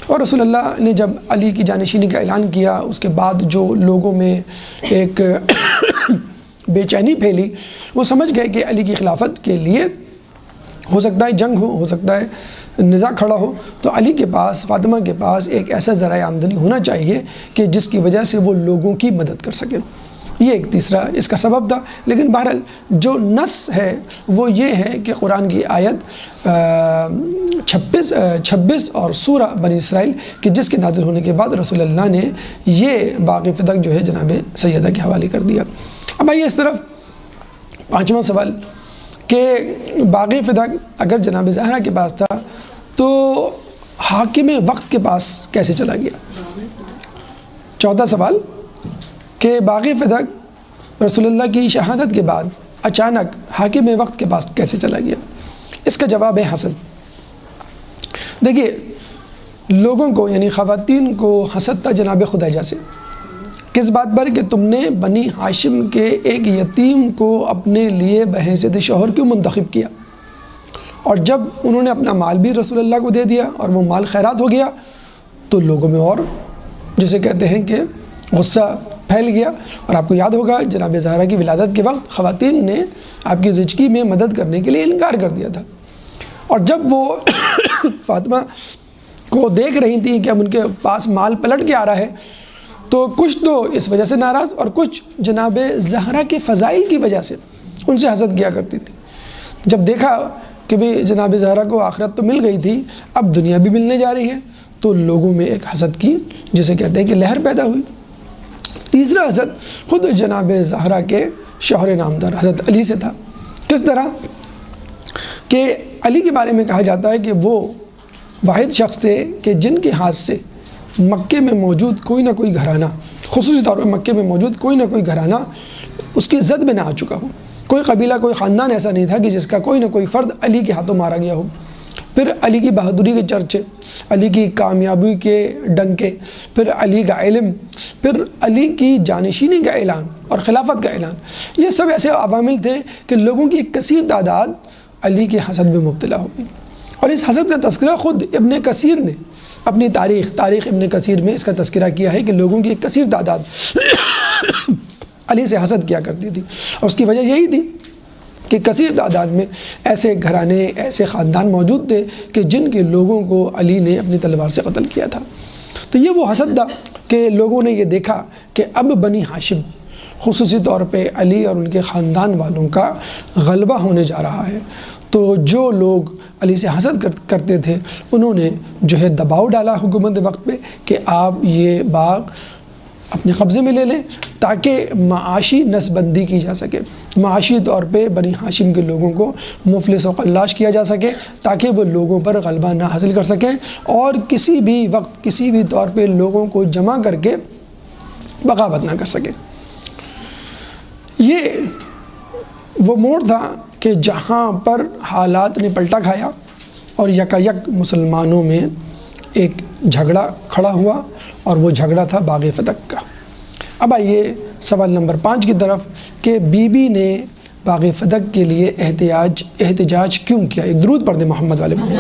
اور رسول اللہ نے جب علی کی جانشینی کا اعلان کیا، اس کے بعد جو لوگوں میں ایک بے چینی پھیلی، وہ سمجھ گئے کہ علی کی خلافت کے لیے ہو سکتا ہے جنگ ہو سکتا ہے نزاع کھڑا ہو، تو علی کے پاس، فاطمہ کے پاس ایک ایسا ذرائع آمدنی ہونا چاہیے کہ جس کی وجہ سے وہ لوگوں کی مدد کر سکے۔ یہ ایک تیسرا اس کا سبب تھا۔ لیکن بہرحال جو نص ہے وہ یہ ہے کہ قرآن کی آیت 26 اور سورہ بنی اسرائیل کہ جس کے نازل ہونے کے بعد رسول اللہ نے یہ باغ فدق جو ہے جناب سیدہ کے حوالے کر دیا۔ اب آئیے اس طرف پانچواں سوال کہ باغ فدق اگر جناب زہرا کے پاس تھا تو حاکم وقت کے پاس کیسے چلا گیا؟ چوتھا سوال کہ باغ فدق رسول اللہ کی شہادت کے بعد اچانک حاکم وقت کے پاس کیسے چلا گیا؟ اس کا جواب ہے حسد۔ دیکھیے، لوگوں کو یعنی خواتین کو حسد تھا جناب خدیجہ سے، کس بات پر کہ تم نے بنی ہاشم کے ایک یتیم کو اپنے لیے بحیثیت شوہر کیوں منتخب کیا؟ اور جب انہوں نے اپنا مال بھی رسول اللہ کو دے دیا اور وہ مال خیرات ہو گیا تو لوگوں میں اور جسے کہتے ہیں کہ غصہ پھیل گیا۔ اور آپ کو یاد ہوگا جناب زہرا کی ولادت کے وقت خواتین نے آپ کی زچگی میں مدد کرنے کے لیے انکار کر دیا تھا، اور جب وہ فاطمہ کو دیکھ رہی تھیں کہ اب ان کے پاس مال پلٹ کے آ رہا ہے تو کچھ تو اس وجہ سے ناراض اور کچھ جناب زہرا کے فضائل کی وجہ سے ان سے حسد کیا کرتی تھی۔ جب دیکھا کہ بھی جناب زہرا کو آخرت تو مل گئی تھی، اب دنیا بھی ملنے جا رہی ہے، تو لوگوں میں ایک حسد کی جسے کہتے ہیں کہ لہر پیدا ہوئی۔ تیسرا حسد خود جناب زہرا کے شوہر نامدار حضرت علی سے تھا۔ کس طرح کہ علی کے بارے میں کہا جاتا ہے کہ وہ واحد شخص تھے کہ جن کے ہاتھ سے مکے میں موجود کوئی نہ کوئی گھرانہ، خصوصی طور پر مکے میں موجود کوئی نہ کوئی گھرانہ اس کی زد میں نہ آ چکا ہو۔ کوئی قبیلہ، کوئی خاندان ایسا نہیں تھا کہ جس کا کوئی نہ کوئی فرد علی کے ہاتھوں مارا گیا ہو۔ پھر علی کی بہادری کے چرچے، علی کی کامیابی کے ڈنکے، پھر علی کا علم، پھر علی کی جانشینی کا اعلان اور خلافت کا اعلان، یہ سب ایسے عوامل تھے کہ لوگوں کی ایک کثیر تعداد علی کے حسد میں مبتلا ہو گئی۔ اور اس حسد کا تذکرہ خود ابن کثیر نے اپنی تاریخ ابن کثیر میں اس کا تذکرہ کیا ہے کہ لوگوں کی ایک کثیر تعداد علی سے حسد کیا کرتی تھی، اور اس کی وجہ یہی تھی کہ کثیر تعداد میں ایسے گھرانے، ایسے خاندان موجود تھے کہ جن کے لوگوں کو علی نے اپنی تلوار سے قتل کیا تھا۔ تو یہ وہ حسد تھا کہ لوگوں نے یہ دیکھا کہ اب بنی ہاشم، خصوصی طور پہ علی اور ان کے خاندان والوں کا غلبہ ہونے جا رہا ہے۔ تو جو لوگ علی سے حسد کرتے تھے انہوں نے جو ہے دباؤ ڈالا حکومت وقت پہ کہ آپ یہ باغ اپنے قبضے میں لے لیں تاکہ معاشی نسبندی کی جا سکے، معاشی طور پہ بنی ہاشم کے لوگوں کو مفلس و قلاش کیا جا سکے تاکہ وہ لوگوں پر غلبہ نہ حاصل کر سکیں اور کسی بھی وقت کسی بھی طور پہ لوگوں کو جمع کر کے بغاوت نہ کر سکیں۔ یہ وہ موڑ تھا کہ جہاں پر حالات نے پلٹا کھایا اور یکایک مسلمانوں میں ایک جھگڑا کھڑا ہوا، اور وہ جھگڑا تھا باغ فتق کا۔ اب آئیے سوال نمبر 5 کی طرف کہ بی بی نے باغ فتق کے لیے احتجاج کیوں کیا؟ ایک درود پڑھ دیں محمد والے محمد۔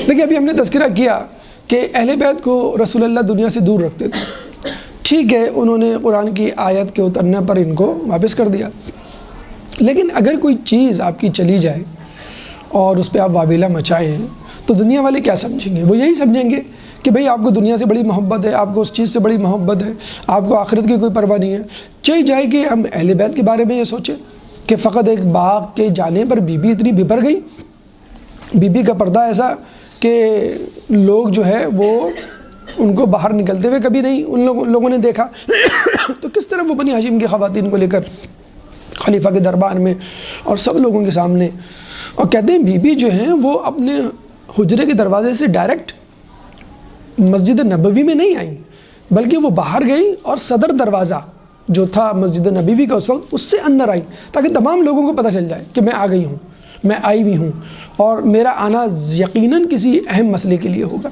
دیکھیے، ابھی ہم نے تذکرہ کیا کہ اہل بیت کو رسول اللہ دنیا سے دور رکھتے تھے۔ ٹھیک ہے، انہوں نے قرآن کی آیت کے اترنے پر ان کو واپس کر دیا، لیکن اگر کوئی چیز آپ کی چلی جائے اور اس پہ آپ واویلا مچائیں تو دنیا والے کیا سمجھیں گے؟ وہ یہی سمجھیں گے کہ بھئی آپ کو دنیا سے بڑی محبت ہے، آپ کو اس چیز سے بڑی محبت ہے، آپ کو آخرت کی کوئی پرواہ نہیں ہے۔ چاہیے جائے کہ ہم اہل بیت کے بارے میں یہ سوچیں کہ فقط ایک باغ کے جانے پر بی بی اتنی بھر گئی، بی بی کا پردہ ایسا کہ لوگ جو ہے وہ ان کو باہر نکلتے ہوئے کبھی نہیں ان لوگوں نے دیکھا۔ تو کس طرح وہ بنی ہاشم کی خواتین کو لے کر خلیفہ کے دربار میں اور سب لوگوں کے سامنے، اور کہتے ہیں بی بی جو ہیں وہ اپنے حجرے کے دروازے سے ڈائریکٹ مسجد نبوی میں نہیں آئیں، بلکہ وہ باہر گئیں اور صدر دروازہ جو تھا مسجد نبوی کا اس وقت، اس سے اندر آئیں تاکہ تمام لوگوں کو پتہ چل جائے کہ میں آ گئی ہوں، میں آئی ہوئی ہوں، اور میرا آنا یقیناً کسی اہم مسئلے کے لیے ہوگا۔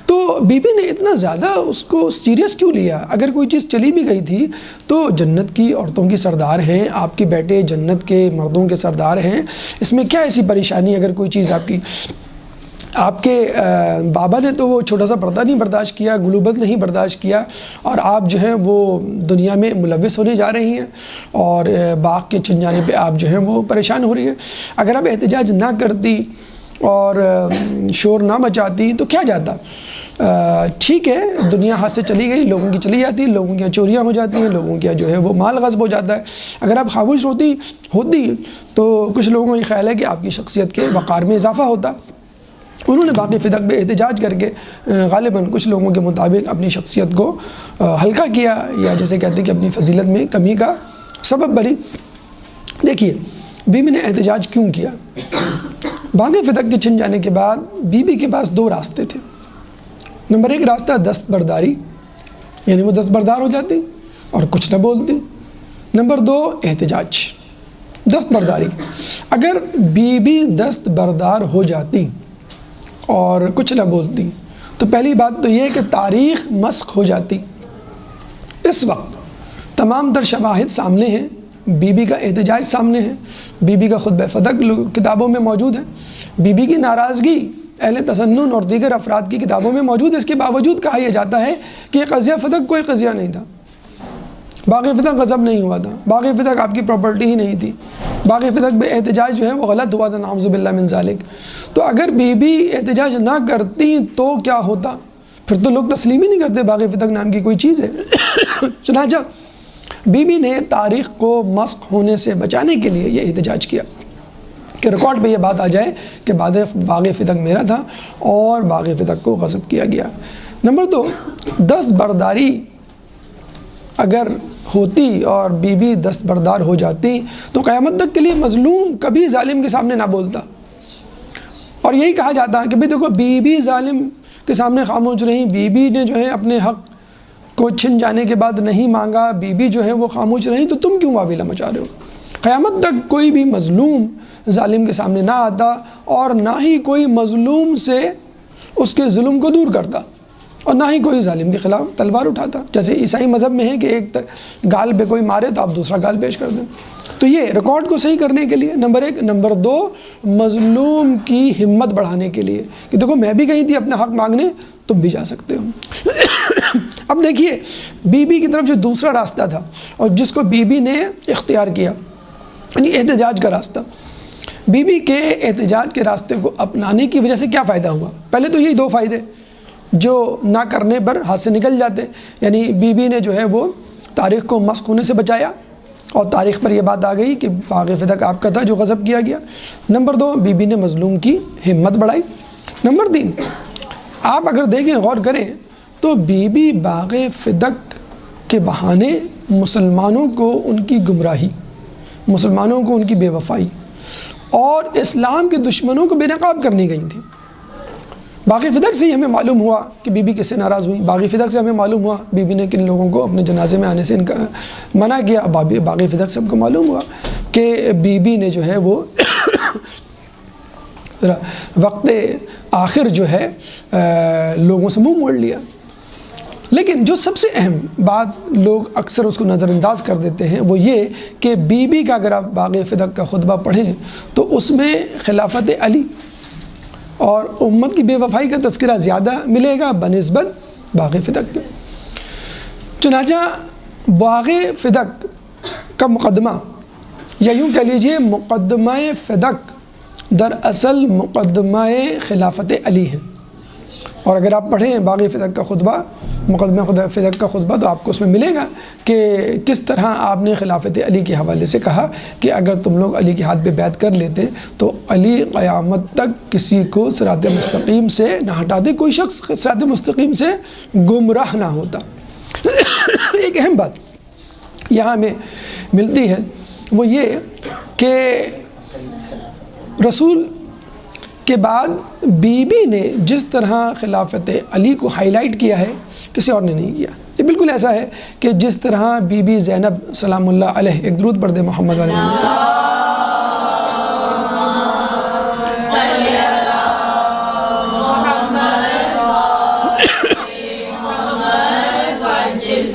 تو بی بی نے اتنا زیادہ اس کو سیریس کیوں لیا؟ اگر کوئی چیز چلی بھی گئی تھی تو جنت کی عورتوں کی سردار ہیں، آپ کے بیٹے جنت کے مردوں کے سردار ہیں، اس میں کیا ایسی پریشانی؟ اگر کوئی چیز آپ کے بابا نے تو وہ چھوٹا سا پردہ نہیں برداشت کیا، غلوبت نہیں برداشت کیا، اور آپ جو ہیں وہ دنیا میں ملوث ہونے جا رہی ہیں اور باغ کے چھن جانے پہ آپ جو ہیں وہ پریشان ہو رہی ہیں۔ اگر آپ احتجاج نہ کرتی اور شور نہ مچاتی تو کیا جاتا؟ ٹھیک ہے، دنیا ہاتھ سے چلی گئی، لوگوں کی چلی جاتی، لوگوں کی چوریاں ہو جاتی ہیں، لوگوں کی جو ہے وہ مال غصب ہو جاتا ہے۔ اگر آپ خاموش ہوتی تو کچھ لوگوں کا یہ خیال ہے کہ آپ کی شخصیت کے وقار میں اضافہ ہوتا۔ انہوں نے باغ فدق پہ احتجاج کر کے غالباً کچھ لوگوں کے مطابق اپنی شخصیت کو ہلکا کیا، یا جیسے کہتے ہیں کہ اپنی فضیلت میں کمی کا سبب بنی۔ دیکھیے بی بی نے احتجاج کیوں کیا؟ باغ فدق کے چھن جانے کے بعد بی بی کے پاس دو راستے تھے۔ نمبر ایک راستہ دستبرداری، یعنی وہ دستبردار ہو جاتی اور کچھ نہ بولتی۔ نمبر دو احتجاج، دستبرداری۔ اگر بی بی دستبردار ہو جاتی اور کچھ نہ بولتی تو پہلی بات تو یہ ہے کہ تاریخ مسخ ہو جاتی۔ اس وقت تمام تر شواہد سامنے ہیں، بی بی کا احتجاج سامنے ہے، بی بی کا خطبہ فدق کتابوں میں موجود ہے، بی بی کی ناراضگی اہل تسنن اور دیگر افراد کی کتابوں میں موجود ہے۔ اس کے باوجود کہا یہ جاتا ہے کہ قضیہ فدق کوئی قضیہ نہیں تھا، باغ فدق غضب نہیں ہوا تھا، باغ فدق آپ کی پراپرٹی ہی نہیں تھی، باغ فدق پہ احتجاج جو ہے وہ غلط ہوا تھا، نعوذ باللہ من ذالک۔ تو اگر بی بی احتجاج نہ کرتی تو کیا ہوتا؟ پھر تو لوگ تسلیم ہی نہیں کرتے باغ فدق نام کی کوئی چیز ہے۔ چنانچہ بی بی نے تاریخ کو مسخ ہونے سے بچانے کے لیے یہ احتجاج کیا کہ ریکارڈ پہ یہ بات آ جائے کہ باغ فدق میرا تھا اور باغ فدق کو غصب کیا گیا۔ نمبر دو، دستبرداری اگر ہوتی اور بی بی دستبردار ہو جاتی تو قیامت تک کے لیے مظلوم کبھی ظالم کے سامنے نہ بولتا، اور یہی کہا جاتا ہے کہ بھئی دیکھو بی بی ظالم کے سامنے خاموش رہی، بی بی نے جو ہے اپنے حق کو چھن جانے کے بعد نہیں مانگا، بی بی جو ہے وہ خاموش رہی، تو تم کیوں واویلا مچا رہے ہو؟ قیامت تک کوئی بھی مظلوم ظالم کے سامنے نہ آتا اور نہ ہی کوئی مظلوم سے اس کے ظلم کو دور کرتا، اور نہ ہی کوئی ظالم کے خلاف تلوار اٹھاتا۔ جیسے عیسائی مذہب میں ہے کہ ایک گال پہ کوئی مارے تو آپ دوسرا گال پیش کر دیں۔ تو یہ ریکارڈ کو صحیح کرنے کے لیے نمبر ایک۔ نمبر دو، مظلوم کی ہمت بڑھانے کے لیے کہ دیکھو میں بھی گئی تھی اپنا حق مانگنے، تم بھی جا سکتے ہو۔ اب دیکھیے بی بی کی طرف جو دوسرا راستہ تھا اور جس کو بی بی نے اختیار کیا، یعنی احتجاج کا راستہ، بی بی کے احتجاج کے راستے کو اپنانے کی وجہ سے کیا فائدہ ہوا؟ پہلے تو یہی دو فائدے جو نہ کرنے پر ہاتھ سے نکل جاتے، یعنی بی بی نے جو ہے وہ تاریخ کو مسخ ہونے سے بچایا اور تاریخ پر یہ بات آ گئی کہ باغ فدق آپ کا تھا جو غصب کیا گیا۔ نمبر دو، بی بی نے مظلوم کی ہمت بڑھائی۔ نمبر تین، آپ اگر دیکھیں غور کریں تو بی بی باغ فدق کے بہانے مسلمانوں کو ان کی گمراہی، مسلمانوں کو ان کی بے وفائی اور اسلام کے دشمنوں کو بے نقاب کرنے گئی تھیں۔ باغ فدق سے ہی ہمیں معلوم ہوا کہ بی بی کس سے ناراض ہوئی، باغ فدق سے ہمیں معلوم ہوا بی بی نے کن لوگوں کو اپنے جنازے میں آنے سے منع کیا، باغ فدق سے ہم کو معلوم ہوا کہ بی بی نے جو ہے وہ وقت آخر جو ہے لوگوں سے منہ موڑ لیا۔ لیکن جو سب سے اہم بات لوگ اکثر اس کو نظر انداز کر دیتے ہیں وہ یہ کہ بی بی کا اگر آپ باغ فدق کا خطبہ پڑھیں تو اس میں خلافت علی اور امت کی بے وفائی کا تذکرہ زیادہ ملے گا بنسبت باغ فدق کے۔ چنانچہ باغ فدق کا مقدمہ، یا یوں کہہ لیجئے مقدمہ فدق دراصل مقدمہ خلافت علی ہے، اور اگر آپ پڑھیں باغ فدق کا خطبہ، مقدمہ فدق کا خطبہ، تو آپ کو اس میں ملے گا کہ کس طرح آپ نے خلافت علی کے حوالے سے کہا کہ اگر تم لوگ علی کے ہاتھ پہ بیعت کر لیتے تو علی قیامت تک کسی کو صراط مستقیم سے نہ ہٹاتے، کوئی شخص صراط مستقیم سے گمراہ نہ ہوتا۔ ایک اہم بات یہاں ہمیں ملتی ہے وہ یہ کہ رسول کے بعد بی بی نے جس طرح خلافت علی کو ہائی لائٹ کیا ہے کسی اور نے نہیں کیا۔ یہ بالکل ایسا ہے کہ جس طرح بی بی زینب سلام اللہ علیہ، ایک درود پڑھ دے محمد علیہ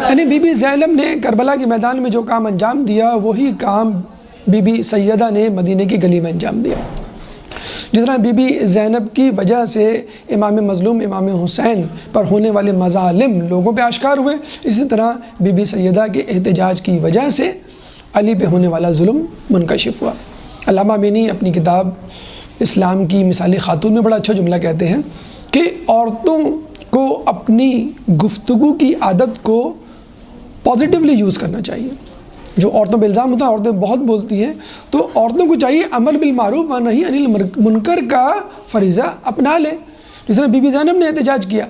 یعنی بی بی زینب نے کربلا کے میدان میں جو کام انجام دیا وہی کام بی بی سیدہ نے مدینہ کی گلی میں انجام دیا۔ جس طرح بی بی زینب کی وجہ سے امام مظلوم امام حسین پر ہونے والے مظالم لوگوں پہ آشکار ہوئے، اسی طرح بی بی سیدہ کے احتجاج کی وجہ سے علی پہ ہونے والا ظلم منکشف ہوا۔ علامہ مینی اپنی کتاب اسلام کی مثالی خاتون میں بڑا اچھا جملہ کہتے ہیں کہ عورتوں کو اپنی گفتگو کی عادت کو پازیٹیولی یوز کرنا چاہیے، جو عورتوں پہ الزام ہوتا ہے عورتیں بہت بولتی ہیں، تو عورتوں کو چاہیے امر بالمعروف و نہی عن المنکر کا فریضہ اپنا لیں. جس طرح بی بی زینب نے احتجاج کیا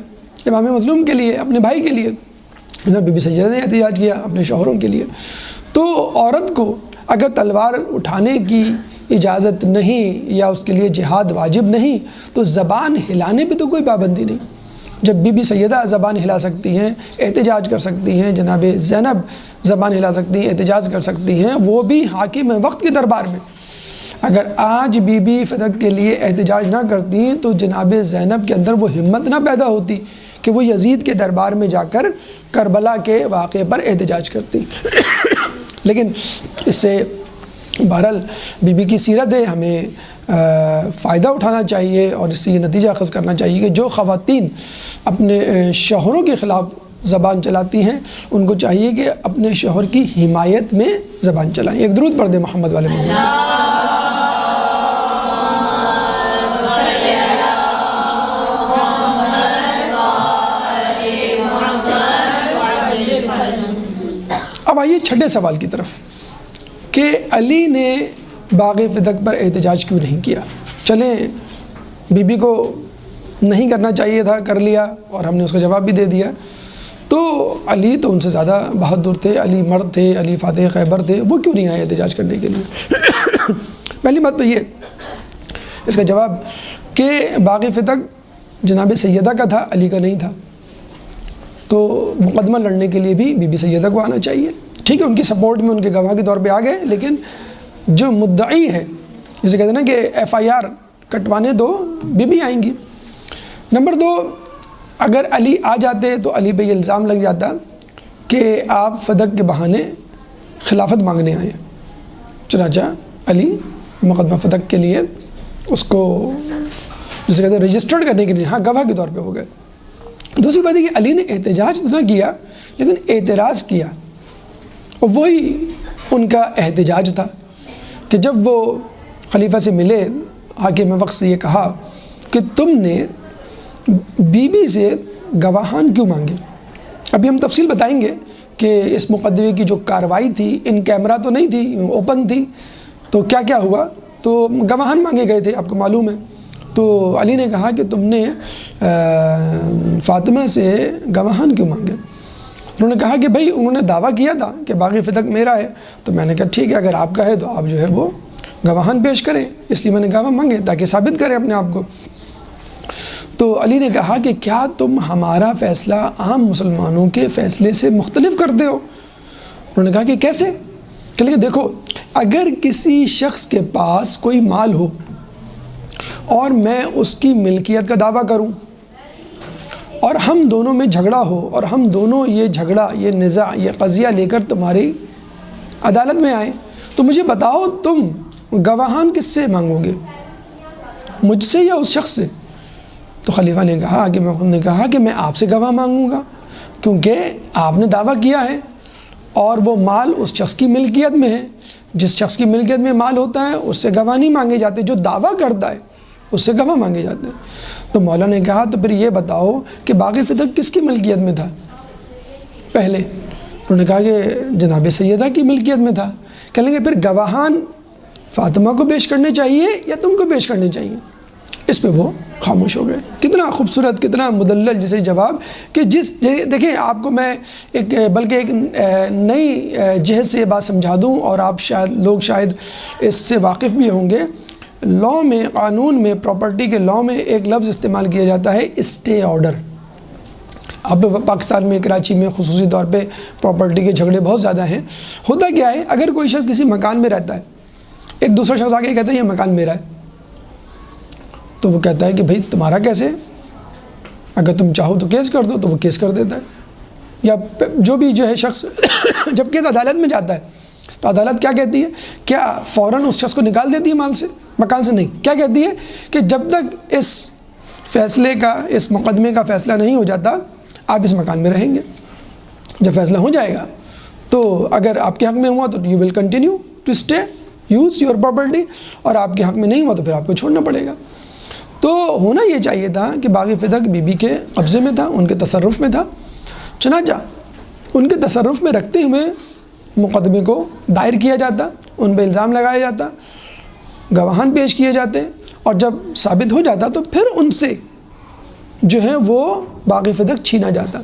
امام مظلوم کے لیے، اپنے بھائی کے لیے، جس طرح بی بی سیدہ نے احتجاج کیا اپنے شوہروں کے لیے. تو عورت کو اگر تلوار اٹھانے کی اجازت نہیں یا اس کے لیے جہاد واجب نہیں تو زبان ہلانے پہ تو کوئی پابندی نہیں. جب بی بی سیدہ زبان ہلا سکتی ہیں، احتجاج کر سکتی ہیں، جناب زینب زبان ہلا سکتی ہیں، احتجاج کر سکتی ہیں، وہ بھی حاکم وقت کے دربار میں. اگر آج بی بی فتق کے لیے احتجاج نہ کرتی تو جناب زینب کے اندر وہ ہمت نہ پیدا ہوتی کہ وہ یزید کے دربار میں جا کر کربلا کے واقعے پر احتجاج کرتی. لیکن اس سے بہرحال بی بی کی سیرت ہے، ہمیں فائدہ اٹھانا چاہیے اور اس سے یہ نتیجہ اخذ کرنا چاہیے کہ جو خواتین اپنے شوہروں کے خلاف زبان چلاتی ہیں ان کو چاہیے کہ اپنے شوہر کی حمایت میں زبان چلائیں. ایک درود پڑھ دیں محمد والے محمد. اب آئیے چھٹے سوال کی طرف کہ علی نے باغ فتق پر احتجاج کیوں نہیں کیا. چلیں بی بی کو نہیں کرنا چاہیے تھا، کر لیا اور ہم نے اس کا جواب بھی دے دیا. تو علی تو ان سے زیادہ بہادر تھے، علی مرد تھے، علی فاتح خیبر تھے، وہ کیوں نہیں آئے احتجاج کرنے کے لیے؟ پہلی بات تو یہ اس کا جواب کہ باغ فتق جناب سیدہ کا تھا، علی کا نہیں تھا. تو مقدمہ لڑنے کے لیے بھی بی بی سیدہ کو آنا چاہیے. ٹھیک ہے ان کی سپورٹ میں ان کے گواہ کے طور پہ آ گئے، لیکن جو مدعی ہے جسے کہتے ہیں نا کہ ایف آئی آر کٹوانے دو، بی بی آئیں گی. نمبر 2، اگر علی آ جاتے تو علی پہ یہ الزام لگ جاتا کہ آپ فتق کے بہانے خلافت مانگنے آئے ہیں. چنانچہ علی مقدمہ فتق کے لیے اس کو جسے کہتے ہیں رجسٹرڈ کرنے کے لیے ہاں گواہ کے طور پہ ہو گئے. دوسری بات ہے کہ علی نے احتجاج تو نہ کیا لیکن اعتراض کیا، اور وہی ان کا احتجاج تھا کہ جب وہ خلیفہ سے ملے، حاکم وقت سے یہ کہا کہ تم نے بی بی سے گواہان کیوں مانگے. ابھی ہم تفصیل بتائیں گے کہ اس مقدمے کی جو کارروائی تھی ان کیمرہ تو نہیں تھی، اوپن تھی، تو کیا کیا ہوا. تو گواہان مانگے گئے تھے، آپ کو معلوم ہے. تو علی نے کہا کہ تم نے فاطمہ سے گواہان کیوں مانگے. انہوں نے کہا کہ بھائی انہوں نے دعویٰ کیا تھا کہ باغ فتق میرا ہے، تو میں نے کہا ٹھیک ہے اگر آپ کا ہے تو آپ جو ہے وہ گواہان پیش کریں، اس لیے میں نے گواہ مانگے تاکہ ثابت کریں اپنے آپ کو. تو علی نے کہا کہ کیا تم ہمارا فیصلہ عام مسلمانوں کے فیصلے سے مختلف کرتے ہو. انہوں نے کہا کہ کیسے؟ کہ دیکھو اگر کسی شخص کے پاس کوئی مال ہو اور میں اس کی ملکیت کا دعویٰ کروں اور ہم دونوں میں جھگڑا ہو اور ہم دونوں یہ جھگڑا، یہ نزاع، یہ قضیہ لے کر تمہاری عدالت میں آئیں تو مجھے بتاؤ تم گواہان کس سے مانگو گے، مجھ سے یا اس شخص سے؟ تو خلیفہ نے کہا کہ میں آپ سے گواہ مانگوں گا کیونکہ آپ نے دعویٰ کیا ہے اور وہ مال اس شخص کی ملکیت میں ہے. جس شخص کی ملکیت میں مال ہوتا ہے اس سے گواہ نہیں مانگے جاتے، جو دعویٰ کرتا ہے اس سے گواہ مانگے جاتے ہیں. تو مولا نے کہا تو پھر یہ بتاؤ کہ باغ فتق کس کی ملکیت میں تھا پہلے؟ انہوں نے کہا کہ جناب سیدہ کی ملکیت میں تھا. کہنے لگے پھر گواہان فاطمہ کو پیش کرنے چاہیے یا تم کو پیش کرنے چاہیے؟ اس پہ وہ خاموش ہو گئے. کتنا خوبصورت، کتنا مدلل جسے جواب کہ دیکھیں آپ کو میں بلکہ ایک نئی جہت سے یہ بات سمجھا دوں اور آپ شاید اس سے واقف بھی ہوں گے. لا میں، قانون میں، پراپرٹی کے لا میں ایک لفظ استعمال کیا جاتا ہے اسٹے آرڈر. آپ لوگ پاکستان میں کراچی میں خصوصی طور پہ پراپرٹی کے جھگڑے بہت زیادہ ہیں. ہوتا کیا ہے، اگر کوئی شخص کسی مکان میں رہتا ہے، ایک دوسرا شخص آگے کہتا ہے یہ مکان میرا ہے، تو وہ کہتا ہے کہ بھائی تمہارا کیسے؟ اگر تم چاہو تو کیس کر دو، تو وہ کیس کر دیتا ہے. یا جو بھی جو ہے شخص جب کیس عدالت میں جاتا ہے تو عدالت کیا کہتی ہے؟ کیا فوراً اس شخص کو نکال دیتی ہے مال سے، مکان سے؟ نہیں. کیا کہتی ہے کہ جب تک اس فیصلے کا، اس مقدمے کا فیصلہ نہیں ہو جاتا آپ اس مکان میں رہیں گے. جب فیصلہ ہو جائے گا تو اگر آپ کے حق میں ہوا تو you will continue to stay use your property, اور آپ کے حق میں نہیں ہوا تو پھر آپ کو چھوڑنا پڑے گا. تو ہونا یہ چاہیے تھا کہ باغ فتق بی بی کے قبضے میں تھا، ان کے تصرف میں تھا. چنانچہ ان کے تصرف میں رکھتے ہوئے مقدمے کو دائر کیا جاتا، ان پہ الزام لگایا جاتا، گواہان پیش کیے جاتے، اور جب ثابت ہو جاتا تو پھر ان سے جو ہے وہ باغ فدق چھینا جاتا۔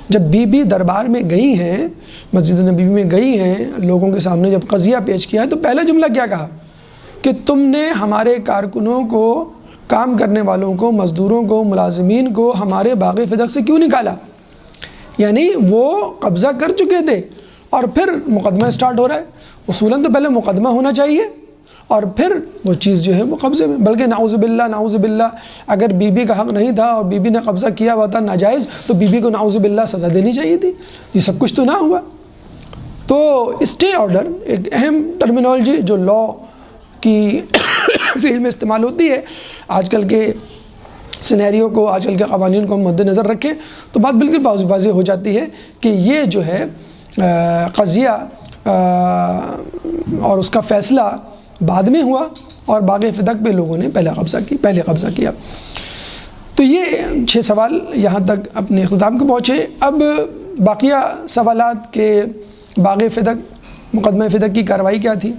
جب بی بی دربار میں گئی ہیں، مسجد نبی میں گئی ہیں، لوگوں کے سامنے جب قضیہ پیش کیا ہے تو پہلا جملہ کیا کہا کہ تم نے ہمارے کارکنوں کو، کام کرنے والوں کو، مزدوروں کو، ملازمین کو ہمارے باغ فدق سے کیوں نکالا؟ یعنی وہ قبضہ کر چکے تھے اور پھر مقدمہ سٹارٹ ہو رہا ہے۔ اصولاً تو پہلے مقدمہ ہونا چاہیے اور پھر وہ چیز جو ہے وہ قبضے میں، بلکہ نعوذ باللہ اگر بی بی کا حق نہیں تھا اور بی بی نے قبضہ کیا ہوا تھا ناجائز تو بی بی کو نعوذ باللہ سزا دینی چاہیے تھی۔ یہ سب کچھ تو نہ ہوا۔ تو اسٹے آرڈر ایک اہم ٹرمینالوجی جو لا کی فیلڈ میں استعمال ہوتی ہے، آج کل کے سینیریو کو، آج کل کے قوانین کو ہم مد نظر رکھیں تو بات بالکل واضح ہو جاتی ہے کہ یہ جو ہے قضیہ اور اس کا فیصلہ بعد میں ہوا اور باغ فدق پہ لوگوں نے پہلے قبضہ کیا۔ تو یہ 6 سوال یہاں تک اپنے اختتام کو پہنچے۔ اب باقیہ سوالات کہ باغ فدق، مقدمہ فدق کی کارروائی کیا تھی،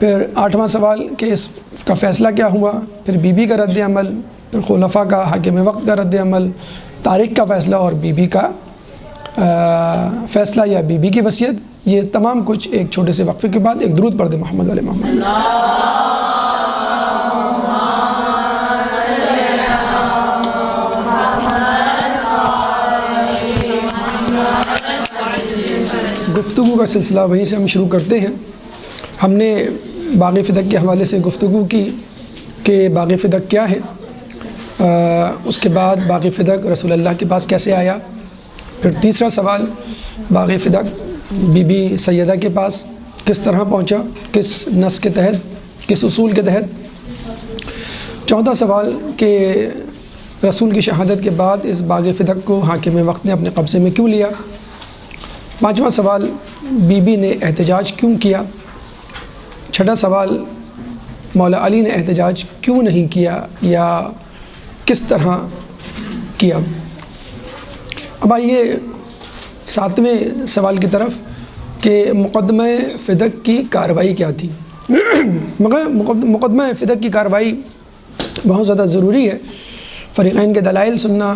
پھر 8واں سوال کہ اس کا فیصلہ کیا ہوا، پھر بی بی کا رد عمل، پھر خلفاء کا، حاکم وقت کا رد عمل، تاریخ کا فیصلہ اور بی بی کا فیصلہ یا بی بی کی وصیت، یہ تمام کچھ ایک چھوٹے سے وقفے کے بعد ایک درود پڑھ دیں محمد علیہ محمد۔ گفتگو کا سلسلہ وہیں سے ہم شروع کرتے ہیں۔ ہم نے باغ فدق کے حوالے سے گفتگو کی کہ باغ فدق کیا ہے، اس کے بعد باغ فدق رسول اللہ کے پاس کیسے آیا، پھر تیسرا سوال باغ فدق بی بی سیدہ کے پاس کس طرح پہنچا، کس نص کے تحت، کس اصول کے تحت، چوتھا سوال کہ رسول کی شہادت کے بعد اس باغ فدق کو حاکم وقت نے اپنے قبضے میں کیوں لیا، پانچواں سوال بی بی نے احتجاج کیوں کیا، چھٹا سوال مولا علی نے احتجاج کیوں نہیں کیا یا کس طرح کیا۔ اب آئیے 7ویں سوال کی طرف کہ مقدمہ فدق کی کارروائی کیا تھی۔ مقدمہ فدق کی کارروائی بہت زیادہ ضروری ہے، فریقین کے دلائل سننا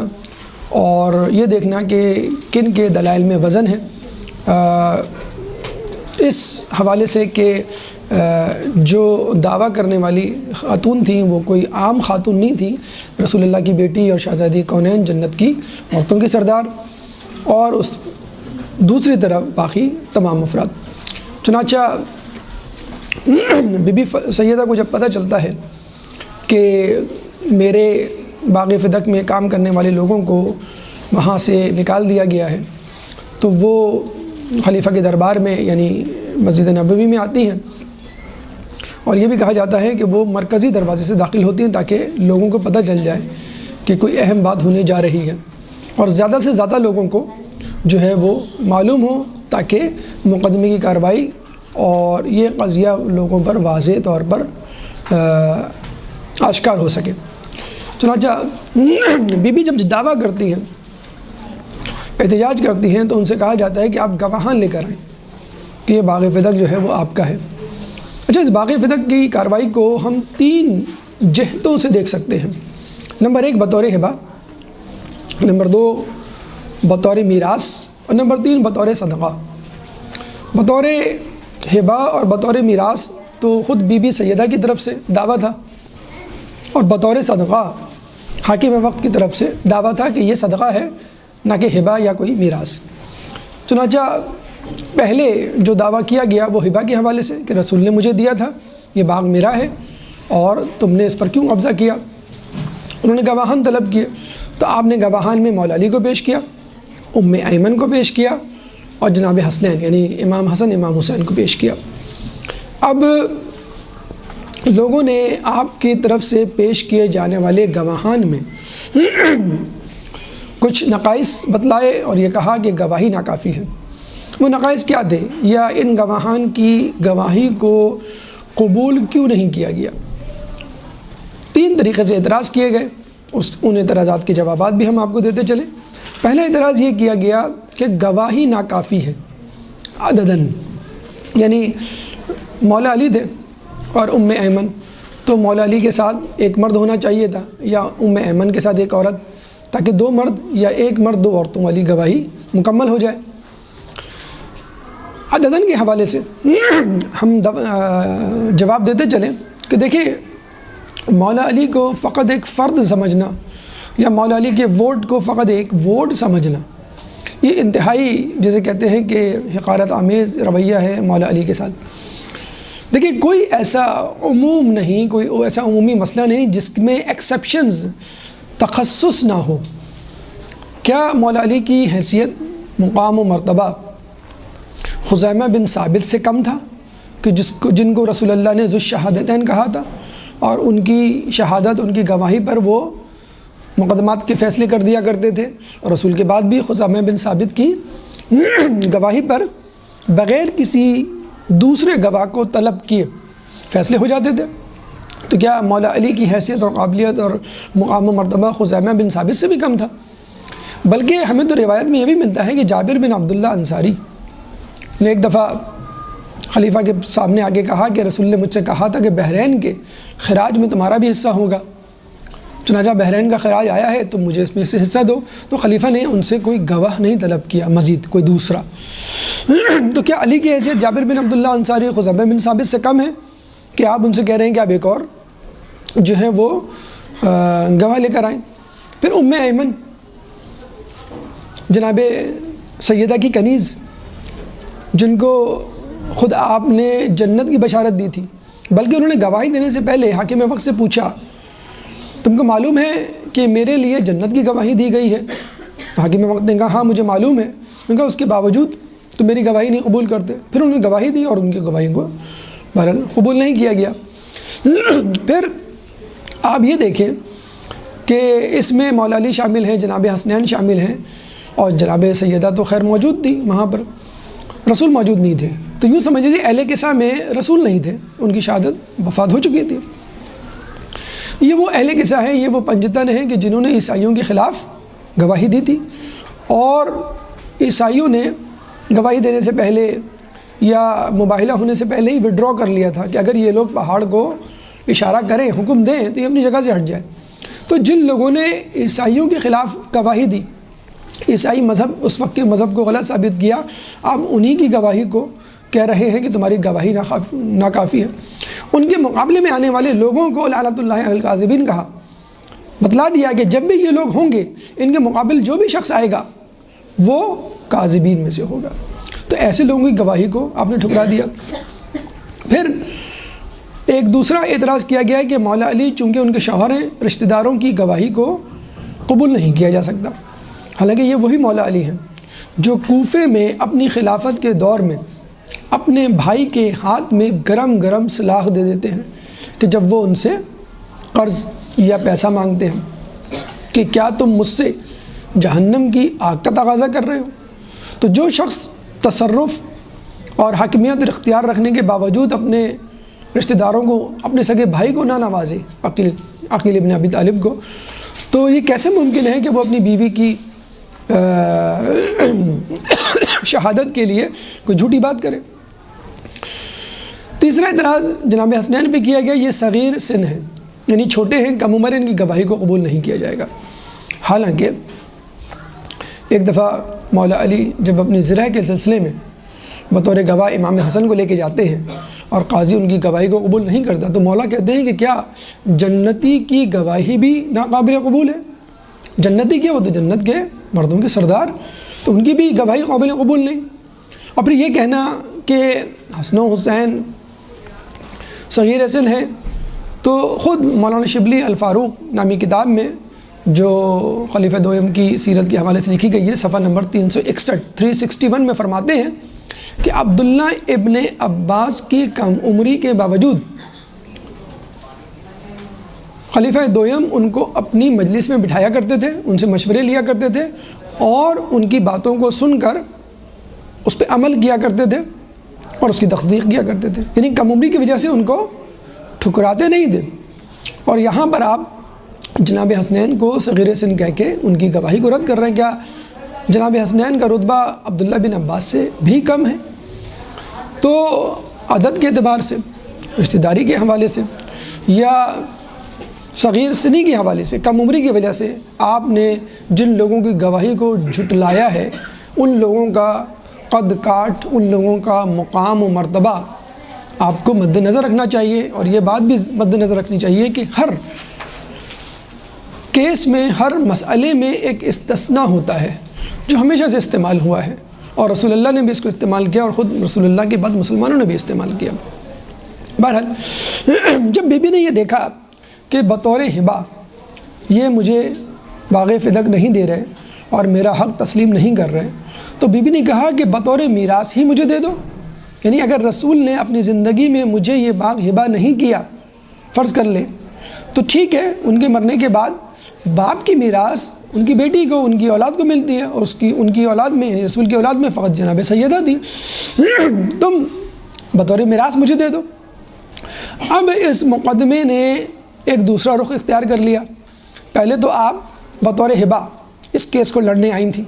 اور یہ دیکھنا کہ کن کے دلائل میں وزن ہے، اس حوالے سے کہ جو دعویٰ کرنے والی خاتون تھیں وہ کوئی عام خاتون نہیں تھی، رسول اللہ کی بیٹی اور شہزادی کونین، جنت کی عورتوں کی سردار، اور اس دوسری طرف باقی تمام افراد۔ چنانچہ بی بی سیدہ کو جب پتہ چلتا ہے کہ میرے باغ فدق میں کام کرنے والے لوگوں کو وہاں سے نکال دیا گیا ہے تو وہ خلیفہ کے دربار میں یعنی مسجد نبوی میں آتی ہیں، اور یہ بھی کہا جاتا ہے کہ وہ مرکزی دروازے سے داخل ہوتی ہیں تاکہ لوگوں کو پتہ چل جائے کہ کوئی اہم بات ہونے جا رہی ہے اور زیادہ سے زیادہ لوگوں کو جو ہے وہ معلوم ہو تاکہ مقدمے کی کارروائی اور یہ قضیہ لوگوں پر واضح طور پر آشکار ہو سکے۔ چنانچہ بی بی جب دعویٰ کرتی ہیں، احتجاج کرتی ہیں تو ان سے کہا جاتا ہے کہ آپ گواہان لے کر آئیں کہ یہ باغ فدق جو ہے وہ آپ کا ہے۔ اچھا، اس باغ فدق کی کارروائی کو ہم 3 جہتوں سے دیکھ سکتے ہیں۔ نمبر 1 بطور ہبہ، نمبر 2 بطور میراث، اور نمبر 3 بطور صدقہ۔ بطور ہبہ اور بطور میراث تو خود بی بی سیدہ کی طرف سے دعویٰ تھا، اور بطور صدقہ حاکم وقت کی طرف سے دعویٰ تھا کہ یہ صدقہ ہے نہ کہ ہبہ یا کوئی میراث۔ چنانچہ پہلے جو دعویٰ کیا گیا وہ ہبہ کے حوالے سے کہ رسول نے مجھے دیا تھا، یہ باغ میرا ہے اور تم نے اس پر کیوں قبضہ کیا۔ انہوں نے گواہان طلب کیے تو آپ نے گواہان میں مولا علی کو پیش کیا، ام ایمن کو پیش کیا اور جناب حسنین یعنی امام حسن امام حسین کو پیش کیا۔ اب لوگوں نے آپ کی طرف سے پیش کیے جانے والے گواہان میں کچھ نقائص بتلائے اور یہ کہا کہ گواہی ناکافی ہے۔ وہ نقائص کیا تھے یا ان گواہان کی گواہی کو قبول کیوں نہیں کیا گیا؟ 3 طریقے سے اعتراض کیے گئے، ان اعتراضات کے جوابات بھی ہم آپ کو دیتے چلیں۔ پہلا اعتراض یہ کیا گیا کہ گواہی ناکافی ہے، عددن، یعنی مولا علی تھے اور ام ایمن، تو مولا علی کے ساتھ ایک مرد ہونا چاہیے تھا یا ام ایمن کے ساتھ ایک عورت، تاکہ دو مرد یا ایک مرد دو عورتوں والی گواہی مکمل ہو جائے۔ عددن کے حوالے سے ہم جواب دیتے چلیں کہ دیکھیں، مولا علی کو فقط ایک فرد سمجھنا یا مولا علی کے ووٹ کو فقط ایک ووٹ سمجھنا، یہ انتہائی جسے کہتے ہیں کہ حقارت آمیز رویہ ہے مولا علی کے ساتھ۔ دیکھیں، کوئی ایسا عموم نہیں، کوئی ایسا عمومی مسئلہ نہیں جس میں ایکسیپشنز، تخصص نہ ہو۔ کیا مولا علی کی حیثیت، مقام و مرتبہ خزیمہ بن ثابت سے کم تھا کہ جن کو رسول اللہ نے ذو الشہادتین کہا تھا، اور ان کی شہادت، ان کی گواہی پر وہ مقدمات کے فیصلے کر دیا کرتے تھے، اور رسول کے بعد بھی خزیمہ بن ثابت کی گواہی پر بغیر کسی دوسرے گواہ کو طلب کیے فیصلے ہو جاتے تھے؟ تو کیا مولا علی کی حیثیت اور قابلیت اور مقام و مرتبہ خزیمہ بن ثابت سے بھی کم تھا؟ بلکہ ہمیں تو روایت میں یہ بھی ملتا ہے کہ جابر بن عبداللہ انصاری نے ایک دفعہ خلیفہ کے سامنے آگے کہا کہ رسول نے مجھ سے کہا تھا کہ بحرین کے خراج میں تمہارا بھی حصہ ہوگا، چنانچہ بحرین کا خراج آیا ہے تو مجھے اس میں سے حصہ دو۔ تو خلیفہ نے ان سے کوئی گواہ نہیں طلب کیا مزید، کوئی دوسرا۔ تو کیا علی کی حیثیت جابر بن عبداللہ انصاری خزیمہ بن ثابت سے کم ہے کہ آپ ان سے کہہ رہے ہیں کہ آپ ایک اور جو ہیں وہ گواہ لے کر آئیں؟ پھر ام ایمن، جناب سیدہ کی کنیز، جن کو خود آپ نے جنت کی بشارت دی تھی، بلکہ انہوں نے گواہی دینے سے پہلے حاکم وقت سے پوچھا، تم کو معلوم ہے کہ میرے لیے جنت کی گواہی دی گئی ہے؟ حاکم وقت نے کہا ہاں مجھے معلوم ہے۔ انہوں نے کہا اس کے باوجود تو میری گواہی نہیں قبول کرتے۔ پھر انہوں نے گواہی دی اور ان کی گواہی کو بہرحال قبول نہیں کیا گیا۔ پھر آپ یہ دیکھیں کہ اس میں مولا علی شامل ہیں، جناب حسنین شامل ہیں، اور جناب سیدہ تو خیر موجود تھی وہاں پر، رسول موجود نہیں تھے۔ تو یوں سمجھ لیجیے اہل کسا میں رسول نہیں تھے، ان کی شہادت وفات ہو چکی تھی۔ یہ وہ اہل کسا ہیں، یہ وہ پنجتن ہیں کہ جنہوں نے عیسائیوں کے خلاف گواہی دی تھی، اور عیسائیوں نے گواہی دینے سے پہلے یا مباہلہ ہونے سے پہلے ہی وڈرا کر لیا تھا کہ اگر یہ لوگ پہاڑ کو اشارہ کریں، حکم دیں تو یہ اپنی جگہ سے ہٹ جائے۔ تو جن لوگوں نے عیسائیوں کے خلاف گواہی دی، عیسائی مذہب اس وقت کے مذہب کو غلط ثابت کیا، آپ انہی کی گواہی کو کہہ رہے ہیں کہ تمہاری گواہی ناکافی ہے۔ ان کے مقابلے میں آنے والے لوگوں کو لعنت اللہ علی الکاذبین کہا، بتلا دیا کہ جب بھی یہ لوگ ہوں گے، ان کے مقابل جو بھی شخص آئے گا وہ کاذبین میں سے ہوگا۔ تو ایسے لوگوں کی گواہی کو آپ نے ٹھکرا دیا۔ پھر ایک دوسرا اعتراض کیا گیا ہے کہ مولا علی چونکہ ان کے شوہر ہیں، رشتہ داروں کی گواہی کو قبول نہیں کیا جا سکتا، حالانکہ یہ وہی مولا علی ہیں جو کوفے میں اپنی خلافت کے دور میں اپنے بھائی کے ہاتھ میں گرم گرم سلاخ دے دیتے ہیں کہ جب وہ ان سے قرض یا پیسہ مانگتے ہیں کہ کیا تم مجھ سے جہنم کی آگ کا تقاضا کر رہے ہو؟ تو جو شخص تصرف اور حاکمیت اور اختیار رکھنے کے باوجود اپنے رشتہ داروں کو، اپنے سگے بھائی کو نہ نوازے، عقیل ابن ابی طالب کو، تو یہ کیسے ممکن ہے کہ وہ اپنی بیوی کی شہادت کے لیے کوئی جھوٹی بات کرے؟ تیسرا اعتراض جناب حسنین پہ کیا گیا، یہ صغیر سن ہیں، یعنی چھوٹے ہیں، کم عمر، ان کی گواہی کو قبول نہیں کیا جائے گا۔ حالانکہ ایک دفعہ مولا علی جب اپنی زرہ کے سلسلے میں بطور گواہ امام حسن کو لے کے جاتے ہیں اور قاضی ان کی گواہی کو قبول نہیں کرتا، تو مولا کہتے ہیں کہ کیا جنتی کی گواہی بھی ناقابل قبول ہے؟ جنتی کیا، وہ تو جنت کے مردوں کے سردار، تو ان کی بھی گواہی قابل قبول نہیں۔ اور پھر یہ کہنا کہ حسن و حسین صغیر سن ہیں، تو خود مولانا شبلی الفاروق نامی کتاب میں جو خلیفہ دوم کی سیرت کے حوالے سے لکھی گئی ہے، صفحہ نمبر 361 میں فرماتے ہیں کہ عبداللہ ابن عباس کی کم عمری کے باوجود خلیفہ دوم ان کو اپنی مجلس میں بٹھایا کرتے تھے، ان سے مشورے لیا کرتے تھے، اور ان کی باتوں کو سن کر اس پہ عمل کیا کرتے تھے اور اس کی تصدیق کیا کرتے تھے، یعنی کم عمری کی وجہ سے ان کو ٹھکراتے نہیں تھے۔ اور یہاں پر آپ جناب حسنین کو صغیر سن کہہ کے ان کی گواہی کو رد کر رہے ہیں۔ کیا جناب حسنین کا رتبہ عبداللہ بن عباس سے بھی کم ہے؟ تو عدد کے اعتبار سے، رشتہ داری کے حوالے سے، یا صغیر سنی کے حوالے سے، کم عمری کی وجہ سے آپ نے جن لوگوں کی گواہی کو جھٹلایا ہے، ان لوگوں کا قد کاٹ، ان لوگوں کا مقام و مرتبہ آپ کو مد نظر رکھنا چاہیے۔ اور یہ بات بھی مد نظر رکھنی چاہیے کہ ہر کیس میں، ہر مسئلے میں ایک استثناء ہوتا ہے جو ہمیشہ سے استعمال ہوا ہے، اور رسول اللہ نے بھی اس کو استعمال کیا، اور خود رسول اللہ کے بعد مسلمانوں نے بھی استعمال کیا۔ بہرحال جب بی بی نے یہ دیکھا کہ بطور ہبہ یہ مجھے باغ فدق نہیں دے رہے اور میرا حق تسلیم نہیں کر رہے، تو بی بی نے کہا کہ بطور میراث ہی مجھے دے دو۔ یعنی اگر رسول نے اپنی زندگی میں مجھے یہ باغ ہبہ نہیں کیا، فرض کر لیں، تو ٹھیک ہے، ان کے مرنے کے بعد باپ کی میراث ان کی بیٹی کو، ان کی اولاد کو ملتی ہے، اور ان کی اولاد میں، یعنی رسول کی اولاد میں فقط جناب سیدہ تھی، تم بطور میراث مجھے دے دو۔ اب اس مقدمے نے ایک دوسرا رخ اختیار کر لیا۔ پہلے تو آپ بطور ہبہ اس کیس کو لڑنے آئی تھیں،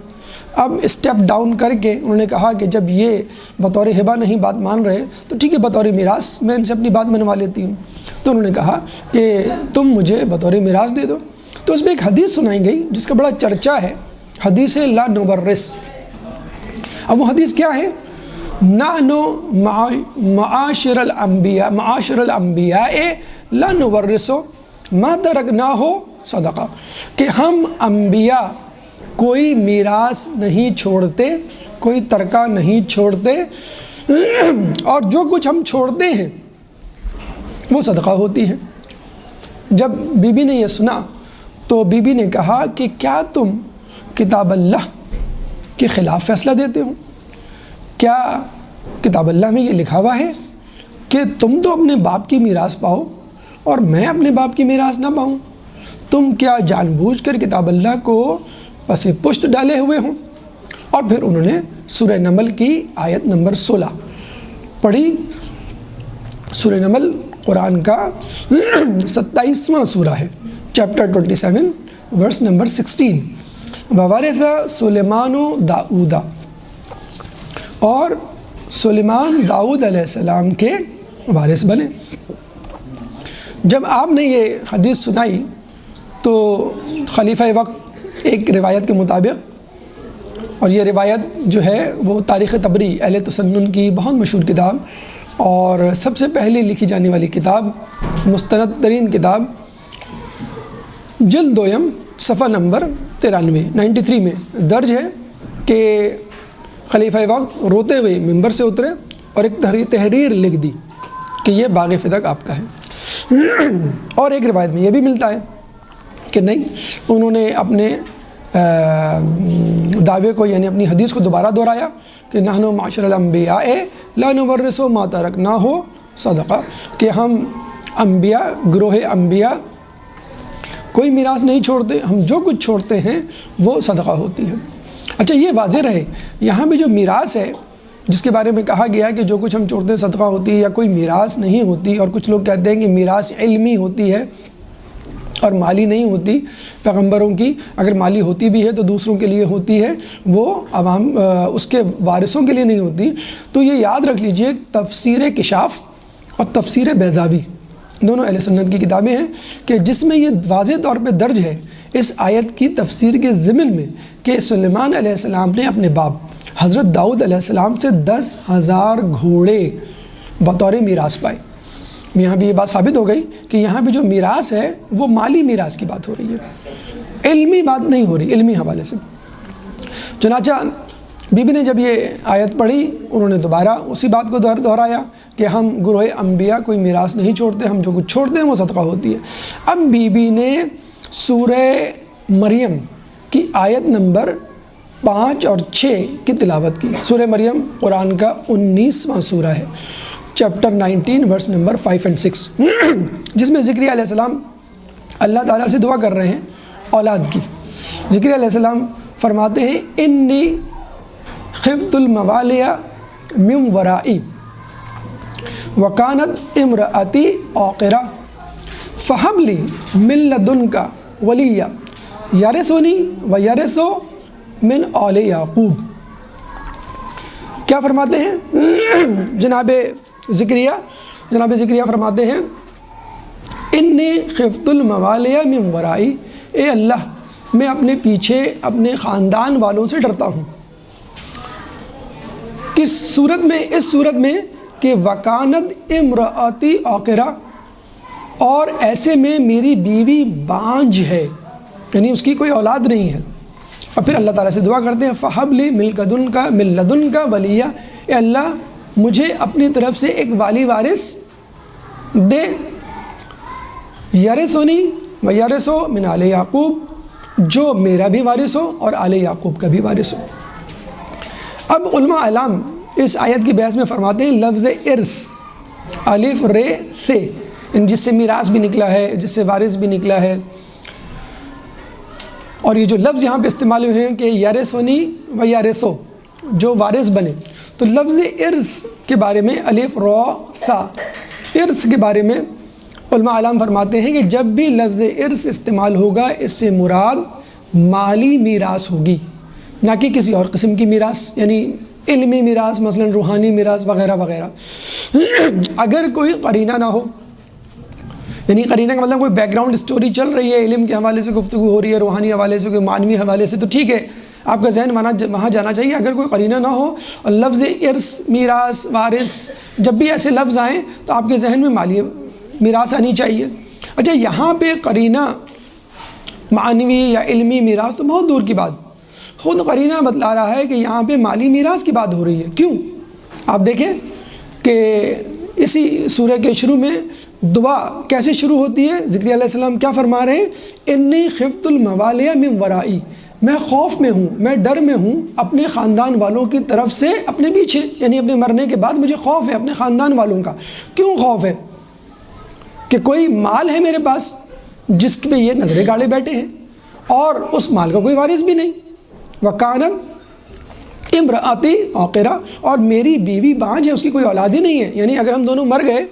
اب اسٹیپ ڈاؤن کر کے انہوں نے کہا کہ جب یہ بطور ہبہ نہیں بات مان رہے تو ٹھیک ہے، بطور میراث میں ان سے اپنی بات منوا لیتی ہوں۔ تو انہوں نے کہا کہ تم مجھے بطور میراث دے دو۔ تو اس میں ایک حدیث سنائی گئی جس کا بڑا چرچا ہے، حدیث لا نورث۔ اب وہ حدیث کیا ہے؟ نحن معاشر الانبیاء لا نورث ما ترکناہ صدقہ، کہ ہم انبیاء کوئی میراث نہیں چھوڑتے، کوئی ترکہ نہیں چھوڑتے، اور جو کچھ ہم چھوڑتے ہیں وہ صدقہ ہوتی ہے۔ جب بی بی نے یہ سنا تو بی بی نے کہا کہ کیا تم کتاب اللہ کے خلاف فیصلہ دیتے ہو؟ کیا کتاب اللہ میں یہ لکھا ہوا ہے کہ تم تو اپنے باپ کی میراث پاؤ اور میں اپنے باپ کی میراث نہ پاؤں؟ تم کیا جان بوجھ کر کتاب اللہ کو پس پشت ڈالے ہوئے ہوں؟ اور پھر انہوں نے سورہ نمل کی آیت نمبر 16 پڑھی۔ سورہ نمل قرآن کا 27واں سورہ ہے، چیپٹر 27 ورس نمبر 16۔ وَوَرِثَ سُلَيْمَانُ داؤد، اور سلیمان داؤد علیہ السلام کے وارث بنے۔ جب آپ نے یہ حدیث سنائی تو خلیفہ وقت ایک روایت کے مطابق، اور یہ روایت جو ہے وہ تاریخ طبری اہل تسنن کی بہت مشہور کتاب اور سب سے پہلے لکھی جانے والی کتاب، مستند ترین کتاب، جلد دویم صفحہ نمبر 93 میں درج ہے کہ خلیفہ وقت روتے ہوئے ممبر سے اترے اور ایک تحریر لکھ دی کہ یہ باغ فدق آپ کا ہے۔ اور ایک روایت میں یہ بھی ملتا ہے کہ نہیں، انہوں نے اپنے دعوے کو، یعنی اپنی حدیث کو دوبارہ دہرایا کہ نحن معاشر الانبیاء لا نورث ما ترکناہ صدقہ، کہ ہم انبیاء، گروہ انبیاء کوئی میراث نہیں چھوڑتے، ہم جو کچھ چھوڑتے ہیں وہ صدقہ ہوتی ہے۔ اچھا، یہ واضح رہے، یہاں بھی جو میراث ہے جس کے بارے میں کہا گیا کہ جو کچھ ہم چھوڑتے ہیں صدقہ ہوتی ہے، یا کوئی میراث نہیں ہوتی، اور کچھ لوگ کہتے ہیں کہ میراث علمی ہوتی ہے اور مالی نہیں ہوتی پیغمبروں کی، اگر مالی ہوتی بھی ہے تو دوسروں کے لیے ہوتی ہے، وہ عوام اس کے وارثوں کے لیے نہیں ہوتی۔ تو یہ یاد رکھ لیجئے، تفسیر کشاف اور تفسیر بیضاوی دونوں اہل سنت کی کتابیں ہیں کہ جس میں یہ واضح طور پہ درج ہے اس آیت کی تفسیر کے ضمن میں کہ سلیمان علیہ السلام نے اپنے باپ حضرت داؤد علیہ السلام سے 10,000 گھوڑے بطور میراث پائے۔ یہاں بھی یہ بات ثابت ہو گئی کہ یہاں بھی جو میراث ہے وہ مالی میراث کی بات ہو رہی ہے، علمی بات نہیں ہو رہی، علمی حوالے سے۔ چنانچہ بی بی نے جب یہ آیت پڑھی، انہوں نے دوبارہ اسی بات کو دہرایا کہ ہم گروہ انبیاء کوئی میراث نہیں چھوڑتے، ہم جو کچھ چھوڑتے ہیں وہ صدقہ ہوتی ہے۔ اب بی بی نے سورہ مریم کی آیت نمبر 5 اور 6 کی تلاوت کی۔ سورہ مریم قرآن کا 19واں سورہ ہے، چیپٹر 19 ورس نمبر 5 اور 6، جس میں زکریا علیہ السلام اللہ تعالیٰ سے دعا کر رہے ہیں اولاد کی۔ زکریا علیہ السلام فرماتے ہیں انی خفت الموالیہ من ورائی وکانت امرأتی عاقرہ فہب لی من لدنک ولیہ یرثنی ویرث من آل یعقوب۔ کیا فرماتے ہیں؟ جناب ذکریہ فرماتے ہیں انی خفت الموالیہ من ورائی، اے اللہ میں اپنے پیچھے اپنے خاندان والوں سے ڈرتا ہوں۔ کس صورت میں؟ اس صورت میں کہ وکانت امراتی عاقرہ، اور ایسے میں میری بیوی بانجھ ہے، یعنی اس کی کوئی اولاد نہیں ہے۔ اور پھر اللہ تعالیٰ سے دعا کرتے ہیں فہب لی من لدنک ولیہ، اے اللہ مجھے اپنی طرف سے ایک والی وارث دے، یرثنی و یرث من آل یعقوب، جو میرا بھی وارث ہو اور آل یعقوب کا بھی وارث ہو۔ اب علماء اعلام اس آیت کی بحث میں فرماتے ہیں لفظ ارث الف ر سے، جس سے میراث بھی نکلا ہے، جس سے وارث بھی نکلا ہے، اور یہ جو لفظ یہاں پہ استعمال ہوئے ہیں کہ یرثنی و یرثو، جو وارث بنے، تو لفظ ارث کے بارے میں الف را ثا، ارث کے بارے میں علماء اعلام فرماتے ہیں کہ جب بھی لفظ ارث استعمال ہوگا اس سے مراد مالی میراث ہوگی، نہ کہ کسی اور قسم کی میراث، یعنی علمی میراث، مثلا روحانی میراث وغیرہ وغیرہ۔ اگر کوئی قرینہ نہ ہو، یعنی قرینہ کا مطلب کوئی بیک گراؤنڈ اسٹوری چل رہی ہے، علم کے حوالے سے گفتگو ہو رہی ہے، روحانی حوالے سے، کوئی معنوی حوالے سے، تو ٹھیک ہے، آپ کا ذہن وہاں جانا چاہیے۔ اگر کوئی قرینہ نہ ہو اور لفظ ارث، میراث، وارث، جب بھی ایسے لفظ آئیں تو آپ کے ذہن میں مالی میراث آنی چاہیے۔ اچھا، یہاں پہ قرینہ معنوی یا علمی میراث تو بہت دور کی بات، خود قرینہ بتلا رہا ہے کہ یہاں پہ مالی میراث کی بات ہو رہی ہے۔ کیوں؟ آپ دیکھیں کہ اسی سورہ کے شروع میں دعا کیسے شروع ہوتی ہے؟ ذکریہ علیہ السلام کیا فرما رہے ہیں؟ انی خفت الموالیہ من ورائی، میں خوف میں ہوں، میں ڈر میں ہوں اپنے خاندان والوں کی طرف سے، اپنے پیچھے، یعنی اپنے مرنے کے بعد مجھے خوف ہے اپنے خاندان والوں کا۔ کیوں خوف ہے؟ کہ کوئی مال ہے میرے پاس جس پہ یہ نظریں گاڑے بیٹھے ہیں، اور اس مال کا کوئی وارث بھی نہیں، وکانت امراتی عاقرہ، اور میری بیوی بانجھ ہے، اس کی کوئی اولاد ہی نہیں ہے، یعنی اگر ہم دونوں مر گئے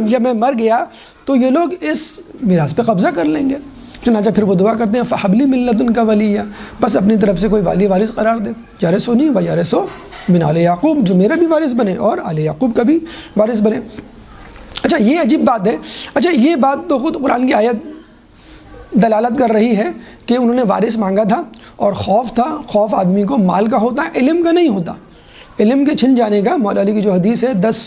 یا میں مر گیا تو یہ لوگ اس میراث پہ قبضہ کر لیں گے۔ چنانچہ پھر وہ دعا کرتے ہیں فہب لی من لدنک ولیہ، بس اپنی طرف سے کوئی والی وارث قرار دے، یرثنی و یرث من آل یعقوب، جو میرا بھی وارث بنے اور آل یعقوب کا بھی وارث بنے۔ اچھا، یہ عجیب بات ہے۔ اچھا، یہ بات تو خود قرآن کی آیت دلالت کر رہی ہے کہ انہوں نے وارث مانگا تھا، اور خوف تھا، خوف آدمی کو مال کا ہوتا ہے، علم کا نہیں ہوتا، علم کے چھن جانے کا۔ مولا علی کی جو حدیث ہے 10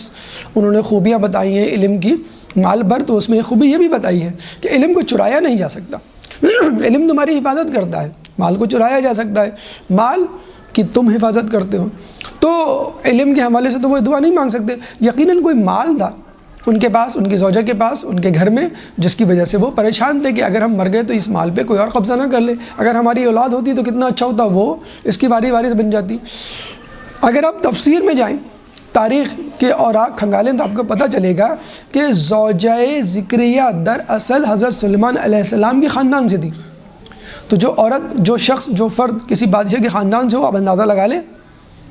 انہوں نے خوبیاں بتائی ہیں علم کی مال پر، تو اس میں خوبی یہ بھی بتائی ہے کہ علم کو چرایا نہیں جا سکتا، علم تمہاری حفاظت کرتا ہے، مال کو چرایا جا سکتا ہے، مال کی تم حفاظت کرتے ہو۔ تو علم کے حوالے سے تو وہ دعا نہیں مانگ سکتے۔ یقیناً کوئی مال تھا ان کے پاس، ان کی زوجہ کے پاس، ان کے گھر میں، جس کی وجہ سے وہ پریشان تھے کہ اگر ہم مر گئے تو اس مال پہ کوئی اور قبضہ نہ کر لے، اگر ہماری اولاد ہوتی تو کتنا اچھا ہوتا، وہ اس کی واری وارث بن جاتی۔ اگر آپ تفسیر میں جائیں، تاریخ کے اوراق کھنگالیں، تو آپ کو پتہ چلے گا کہ زوجہ ذکریہ دراصل حضرت سلیمان علیہ السلام کے خاندان سے تھی۔ تو جو عورت، جو شخص، جو فرد کسی بادشاہ کے خاندان سے ہو، آپ اندازہ لگا لیں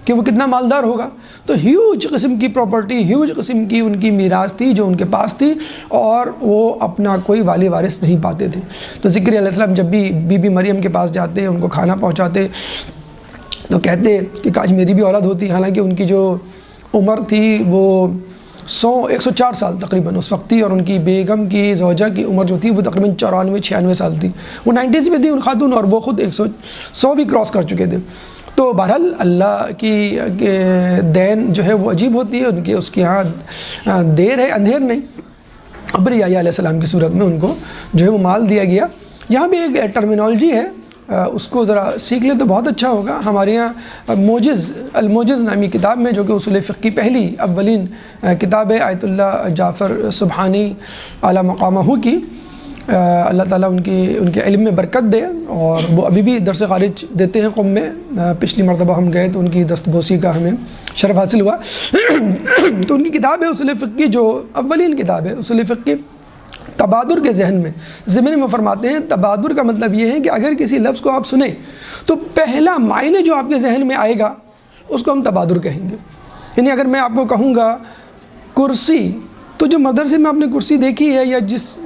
کہ وہ کتنا مالدار ہوگا۔ تو ہیوج قسم کی پراپرٹی، ہیوج قسم کی ان کی میراث تھی جو ان کے پاس تھی، اور وہ اپنا کوئی والی وارث نہیں پاتے تھے۔ تو ذکریہ علیہ السلام جب بھی بی بی مریم کے پاس جاتے، ان کو کھانا پہنچاتے، تو کہتے کہ کاش میری بھی اولاد ہوتی۔ حالانکہ ان کی جو عمر تھی وہ 104 سال تقریباً اس وقت تھی، اور ان کی بیگم کی، زوجہ کی عمر جو تھی وہ تقریباً 94-96 سال تھی، وہ 90s میں تھی ان خاتون، اور وہ خود 100 بھی کراس کر چکے تھے۔ تو بہرحال اللہ کی دین جو ہے وہ عجیب ہوتی ہے، ان کی اس کے ہاں دیر ہے اندھیر نہیں۔ ابر یحییٰ علیہ السلام کی صورت میں ان کو جو ہے وہ مال دیا گیا۔ یہاں بھی ایک ٹرمینالوجی ہے، اس کو ذرا سیکھ لیں تو بہت اچھا ہوگا۔ ہمارے یہاں الموجز نامی کتاب میں، جو کہ اصول فقہ کی پہلی اولین کتاب ہے، آیت اللہ جعفر سبحانی اعلیٰ مقامہ کی، اللہ تعالیٰ ان کے علم میں برکت دے، اور وہ ابھی بھی درس خارج دیتے ہیں قم میں۔ پچھلی مرتبہ ہم گئے تو ان کی دستبوسی کا ہمیں شرف حاصل ہوا۔ تو ان کی کتاب ہے اصول فقہ کی، جو اولین کتاب ہے اصول فقہ کی، تبادر کے ذہن میں ضمن میں فرماتے ہیں تبادر کا مطلب یہ ہے کہ اگر کسی لفظ کو آپ سنیں تو پہلا معنی جو آپ کے ذہن میں آئے گا اس کو ہم تبادر کہیں گے۔ یعنی اگر میں آپ کو کہوں گا کرسی، تو جو مدرسے میں آپ نے کرسی دیکھی ہے یا جس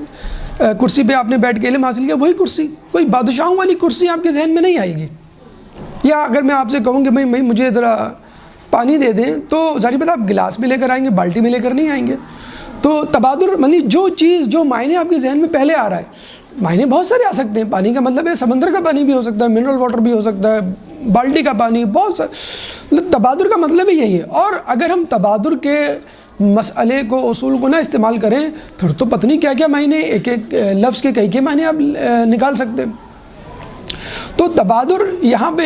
کرسی پہ آپ نے بیٹھ کے علم حاصل کیا وہی کرسی، کوئی بادشاہوں والی کرسی آپ کے ذہن میں نہیں آئے گی۔ یا اگر میں آپ سے کہوں کہ بھائی مجھے ذرا پانی دے دیں تو ظاہر بات آپ گلاس میں لے کر آئیں گے، بالٹی میں لے کر نہیں آئیں گے. تو تبادر جو چیز جو معنی آپ کے ذہن میں پہلے آ رہا ہے، معنی بہت سارے آ سکتے ہیں. پانی کا مطلب ہے سمندر کا پانی بھی ہو سکتا ہے، منرل واٹر بھی ہو سکتا ہے، بالٹی کا پانی، بہت سارے. تبادر کا مطلب ہی یہی ہے. اور اگر ہم تبادر کے مسئلے کو، اصول کو نہ استعمال کریں پھر تو پتہ نہیں کیا کیا معنی، ایک ایک لفظ کے کئی معنی آپ نکال سکتے ہیں. تو تبادر یہاں پہ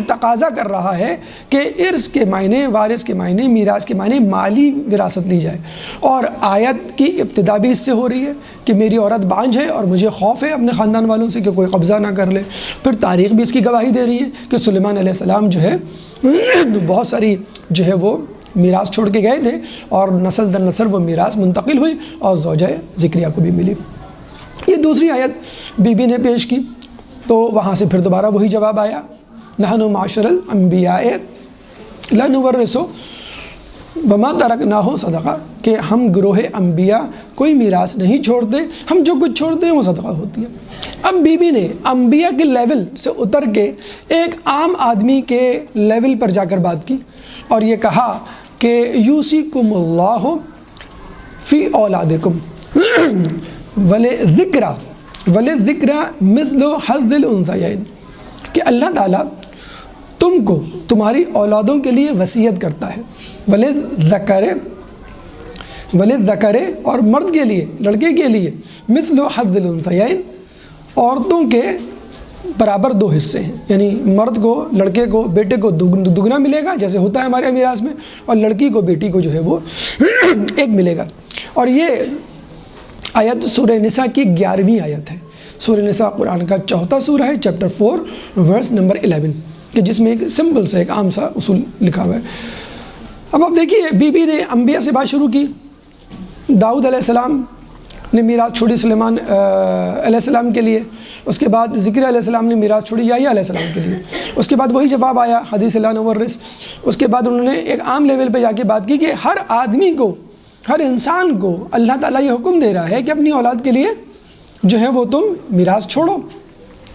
تقاضا کر رہا ہے کہ ارث کے معنی، وارث کے معنی، میراث کے معنی مالی وراثت لی جائے. اور آیت کی ابتدا بھی اس سے ہو رہی ہے کہ میری عورت بانجھ ہے اور مجھے خوف ہے اپنے خاندان والوں سے کہ کوئی قبضہ نہ کر لے. پھر تاریخ بھی اس کی گواہی دے رہی ہے کہ سلیمان علیہ السلام جو ہے بہت ساری جو ہے وہ میراث چھوڑ کے گئے تھے اور نسل در نسل وہ میراث منتقل ہوئی اور زوجہ ذکریہ کو بھی ملی. یہ دوسری آیت بی بی نے پیش کی تو وہاں سے پھر دوبارہ وہی جواب آیا، نحن معاشر الانبیاء لا نورث وما ترکناہ صدقہ، کہ ہم گروہ انبیاء کوئی میراث نہیں چھوڑتے، ہم جو کچھ چھوڑتے ہیں وہ صدقہ ہوتی ہے. اب بی بی نے انبیاء کے لیول سے اتر کے ایک عام آدمی کے لیول پر جا کر بات کی اور یہ کہا کہ یوصیکم اللہ فی اولادکم وَلِلذِّکْرَ مِثْلُ حَظِّ الْأُنثَیَیْن، کہ اللہ تعالیٰ تم کو تمہاری اولادوں کے لیے وصیت کرتا ہے. وَلِلذَّکَرِ اور مرد کے لیے، لڑکے کے لیے، مِثْلُ حَظِّ الْأُنثَیَیْن عورتوں کے برابر دو حصے ہیں. یعنی مرد کو، لڑکے کو، بیٹے کو دگنا ملے گا جیسے ہوتا ہے ہمارے میراث میں، اور لڑکی کو، بیٹی کو جو ہے وہ ایک ملے گا. اور یہ آیت سورہ نساء کی 11ویں آیت ہے. سورہ نساء قرآن کا 4واں سورہ ہے، چیپٹر 4 ورس نمبر 11، کہ جس میں ایک سمپل سے ایک عام سا اصول لکھا ہوا ہے. اب آپ دیکھیے بی بی نے انبیاء سے بات شروع کی. داؤد علیہ السلام نے میراث چھوڑی سلیمان علیہ السلام کے لیے، اس کے بعد ذکریہ علیہ السلام نے میراث چھوڑی یحییٰ علیہ السلام کے لیے. اس کے بعد وہی جواب آیا حدیث لا نورث. اس کے بعد انہوں نے ایک عام لیول پہ جا کے بات کی کہ ہر آدمی کو، ہر انسان کو اللہ تعالیٰ یہ حکم دے رہا ہے کہ اپنی اولاد کے لیے جو ہے وہ تم میراث چھوڑو.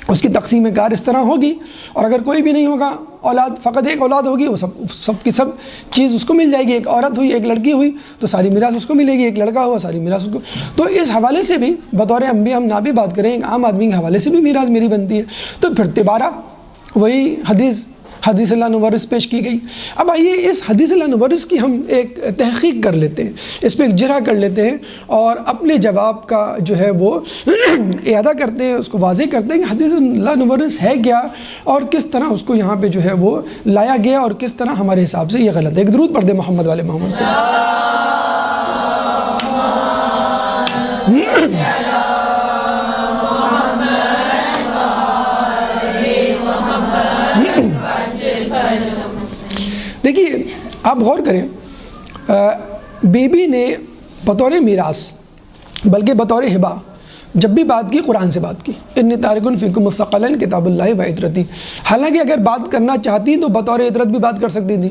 اس کی تقسیم کار اس طرح ہوگی، اور اگر کوئی بھی نہیں ہوگا اولاد، فقط ایک اولاد ہوگی، وہ سب کی سب چیز اس کو مل جائے گی. ایک عورت ہوئی، ایک لڑکی ہوئی تو ساری میراث اس کو ملے گی، ایک لڑکا ہوا ساری میراث اس کو. تو اس حوالے سے بھی بطور انبیاء ہم نہ بھی بات کریں، ایک عام آدمی کے حوالے سے بھی میراث میری بنتی ہے. تو پھر دوبارہ وہی حدیث لا نورث پیش کی گئی. اب آئیے اس حدیث لا نورث کی ہم ایک تحقیق کر لیتے ہیں، اس پہ ایک جرح کر لیتے ہیں اور اپنے جواب کا جو ہے وہ اعادہ کرتے ہیں، اس کو واضح کرتے ہیں کہ حدیث لا نورث ہے کیا اور کس طرح اس کو یہاں پہ جو ہے وہ لایا گیا اور کس طرح ہمارے حساب سے یہ غلط ہے. ایک درود پڑھ دیں محمد والے محمد کو. دیکھیے آپ غور کریں، بی بی نے بطور میراث بلکہ بطور ہبہ جب بھی بات کی قرآن سے بات کی، انی تارکن فیکم مستقلاً کتاب اللہ و عطرتی. حالانکہ اگر بات کرنا چاہتی تو بطور عطرت بھی بات کر سکتی تھی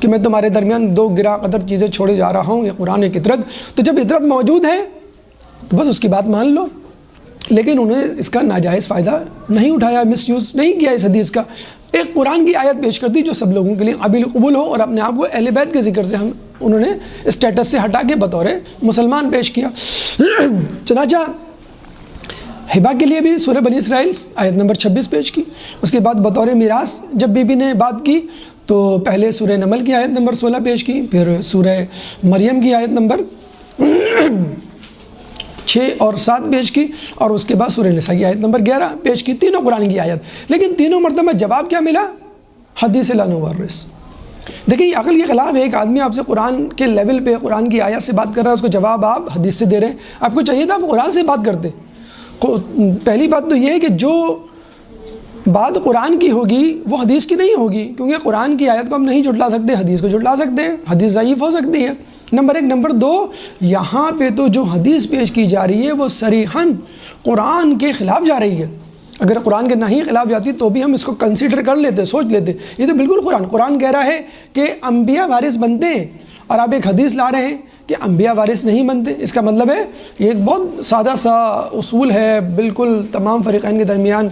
کہ میں تمہارے درمیان 2 گراں قدر چیزیں چھوڑے جا رہا ہوں، یہ قرآن ایک عطرت. تو جب عطرت موجود ہے تو بس اس کی بات مان لو. لیکن انہوں نے اس کا ناجائز فائدہ نہیں اٹھایا، مس یوز نہیں کیا اس حدیث کا. ایک قرآن کی آیت پیش کر دی جو سب لوگوں کے لیے قابل قبول ہو، اور اپنے آپ کو اہل بیت کے ذکر سے انہوں نے اسٹیٹس سے ہٹا کے بطور مسلمان پیش کیا. چنانچہ ہبہ کے لیے بھی سورہ بنی اسرائیل آیت نمبر 26 پیش کی. اس کے بعد بطور میراث جب بی بی نے بات کی تو پہلے سورہ نمل کی آیت نمبر 16 پیش کی، پھر سورہ مریم کی آیت نمبر 6 اور 7 پیش کی، اور اس کے بعد سورہ نساء کی آیت نمبر 11 پیش کی. تینوں قرآن کی آیت، لیکن تینوں مرتبہ جواب کیا ملا؟ حدیث لا نورث. دیکھیں عقل کے خلاف ہے. ایک آدمی آپ سے قرآن کے لیول پہ قرآن کی آیت سے بات کر رہا ہے، اس کو جواب آپ حدیث سے دے رہے ہیں. آپ کو چاہیے تھا آپ قرآن سے بات کرتے. پہلی بات تو یہ ہے کہ جو بات قرآن کی ہوگی وہ حدیث کی نہیں ہوگی، کیونکہ قرآن کی آیت کو ہم نہیں جھٹلا سکتے، حدیث کو جھٹلا سکتے ہیں. حدیث ضعیف ہو سکتی ہے، نمبر 1. نمبر 2، یہاں پہ تو جو حدیث پیش کی جا رہی ہے وہ صریحاً قرآن کے خلاف جا رہی ہے. اگر قرآن کے نہیں خلاف جاتی تو بھی ہم اس کو کنسیڈر کر لیتے، سوچ لیتے. یہ تو بالکل قرآن کہہ رہا ہے کہ انبیاء وارث بنتے ہیں، اور آپ ایک حدیث لا رہے ہیں کہ انبیاء وارث نہیں بنتے. اس کا مطلب ہے یہ ایک بہت سادہ سا اصول ہے، بالکل تمام فریقین کے درمیان